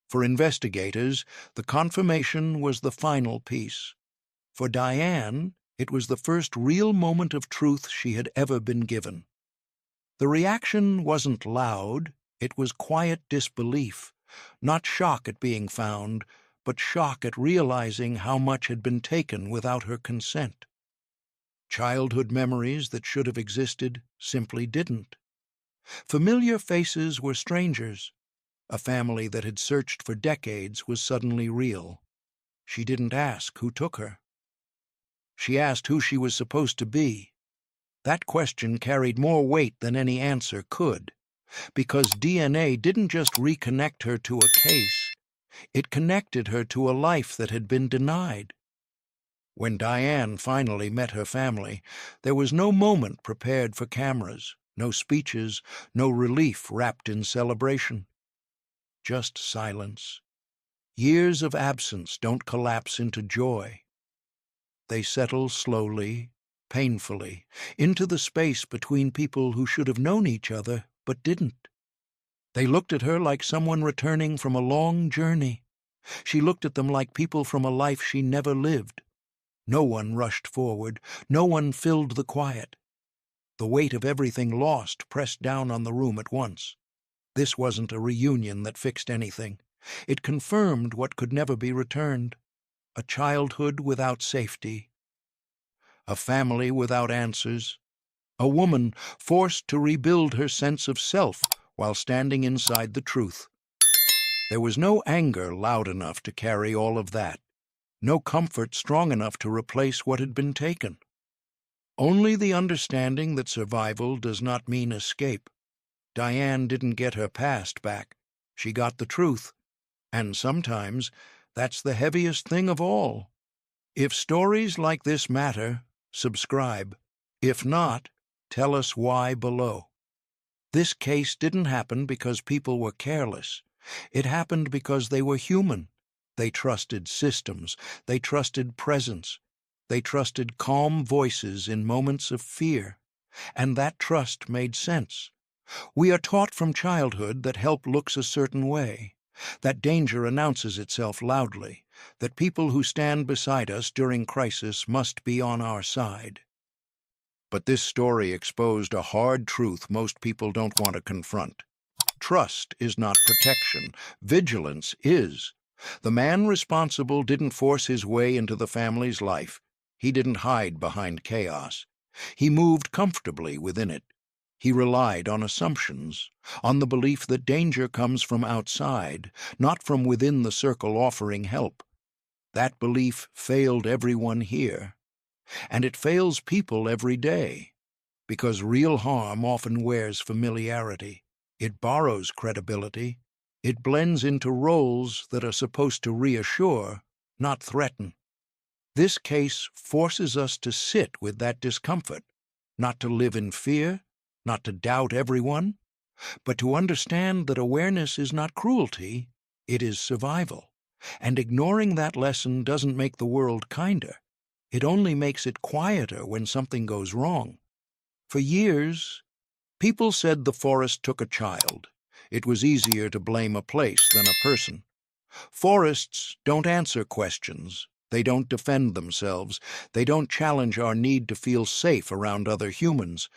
For investigators, the confirmation was the final piece. For Diane, it was the first real moment of truth she had ever been given. The reaction wasn't loud, it was quiet disbelief, not shock at being found, but shock at realizing how much had been taken without her consent. Childhood memories that should have existed simply didn't. Familiar faces were strangers. A family that had searched for decades was suddenly real. She didn't ask who took her. She asked who she was supposed to be. That question carried more weight than any answer could, because DNA didn't just reconnect her to a case, it connected her to a life that had been denied. When Diane finally met her family, there was no moment prepared for cameras, no speeches, no relief wrapped in celebration. Just silence. Years of absence don't collapse into joy. They settle slowly, painfully, into the space between people who should have known each other but didn't. They looked at her like someone returning from a long journey. She looked at them like people from a life she never lived. No one rushed forward. No one filled the quiet. The weight of everything lost pressed down on the room at once. This wasn't a reunion that fixed anything. It confirmed what could never be returned. A childhood without safety. A family without answers. A woman forced to rebuild her sense of self while standing inside the truth. There was no anger loud enough to carry all of that. No comfort strong enough to replace what had been taken. Only the understanding that survival does not mean escape. Diane didn't get her past back. She got the truth. And sometimes that's the heaviest thing of all. If stories like this matter, subscribe. If not, tell us why below. This case didn't happen because people were careless. It happened because they were human. They trusted systems. They trusted presence. They trusted calm voices in moments of fear. And that trust made sense. We are taught from childhood that help looks a certain way, that danger announces itself loudly, that people who stand beside us during crisis must be on our side. But this story exposed a hard truth most people don't want to confront. Trust is not protection. Vigilance is. The man responsible didn't force his way into the family's life. He didn't hide behind chaos. He moved comfortably within it. He relied on assumptions, on the belief that danger comes from outside, not from within the circle offering help. That belief failed everyone here. And it fails people every day, because real harm often wears familiarity. It borrows credibility. It blends into roles that are supposed to reassure, not threaten. This case forces us to sit with that discomfort, not to live in fear, not to doubt everyone, but to understand that awareness is not cruelty, it is survival. And ignoring that lesson doesn't make the world kinder. It only makes it quieter when something goes wrong. For years, people said the forest took a child. It was easier to blame a place than a person. Forests don't answer questions. They don't defend themselves. They don't challenge our need to feel safe around other humans.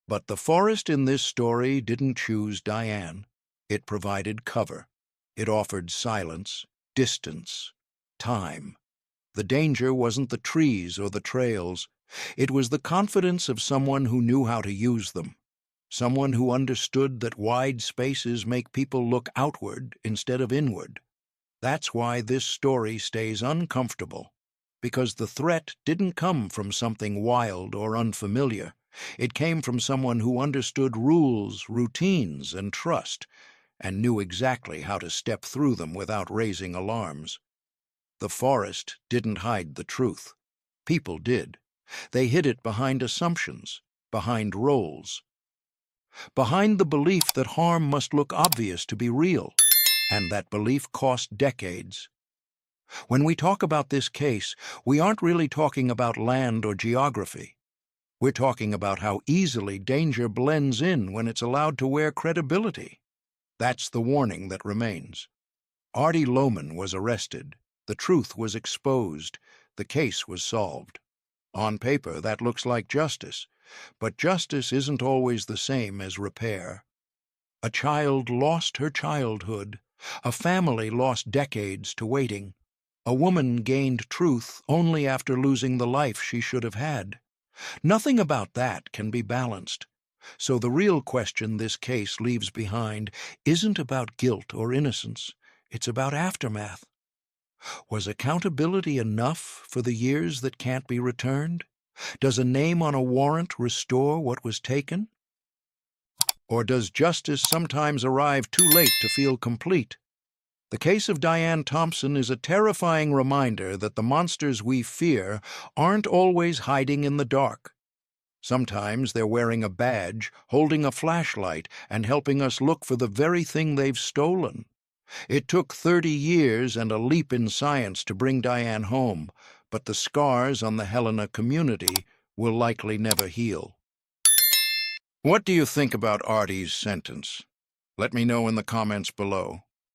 But the forest in this story didn't choose Diane. It provided cover. It offered silence, distance, time. The danger wasn't the trees or the trails. It was the confidence of someone who knew how to use them. Someone who understood that wide spaces make people look outward instead of inward. That's why this story stays uncomfortable, because the threat didn't come from something wild or unfamiliar. It came from someone who understood rules, routines, and trust, and knew exactly how to step through them without raising alarms. The forest didn't hide the truth. People did. They hid it behind assumptions, behind roles, behind the belief that harm must look obvious to be real, and that belief cost decades. When we talk about this case, we aren't really talking about land or geography. We're talking about how easily danger blends in when it's allowed to wear credibility. That's the warning that remains. Artie Lowman was arrested. The truth was exposed. The case was solved. On paper, that looks like justice. But justice isn't always the same as repair. A child lost her childhood. A family lost decades to waiting. A woman gained truth only after losing the life she should have had. Nothing about that can be balanced. So the real question this case leaves behind isn't about guilt or innocence. It's about aftermath. Was accountability enough for the years that can't be returned? Does a name on a warrant restore what was taken? Or does justice sometimes arrive too late to feel complete? The case of Diane Thompson is a terrifying reminder that the monsters we fear aren't always hiding in the dark. Sometimes they're wearing a badge, holding a flashlight, and helping us look for the very thing they've stolen. It took 30 years and a leap in science to bring Diane home, but the scars on the Helena community will likely never heal. What do you think about Artie's sentence? Let me know in the comments below.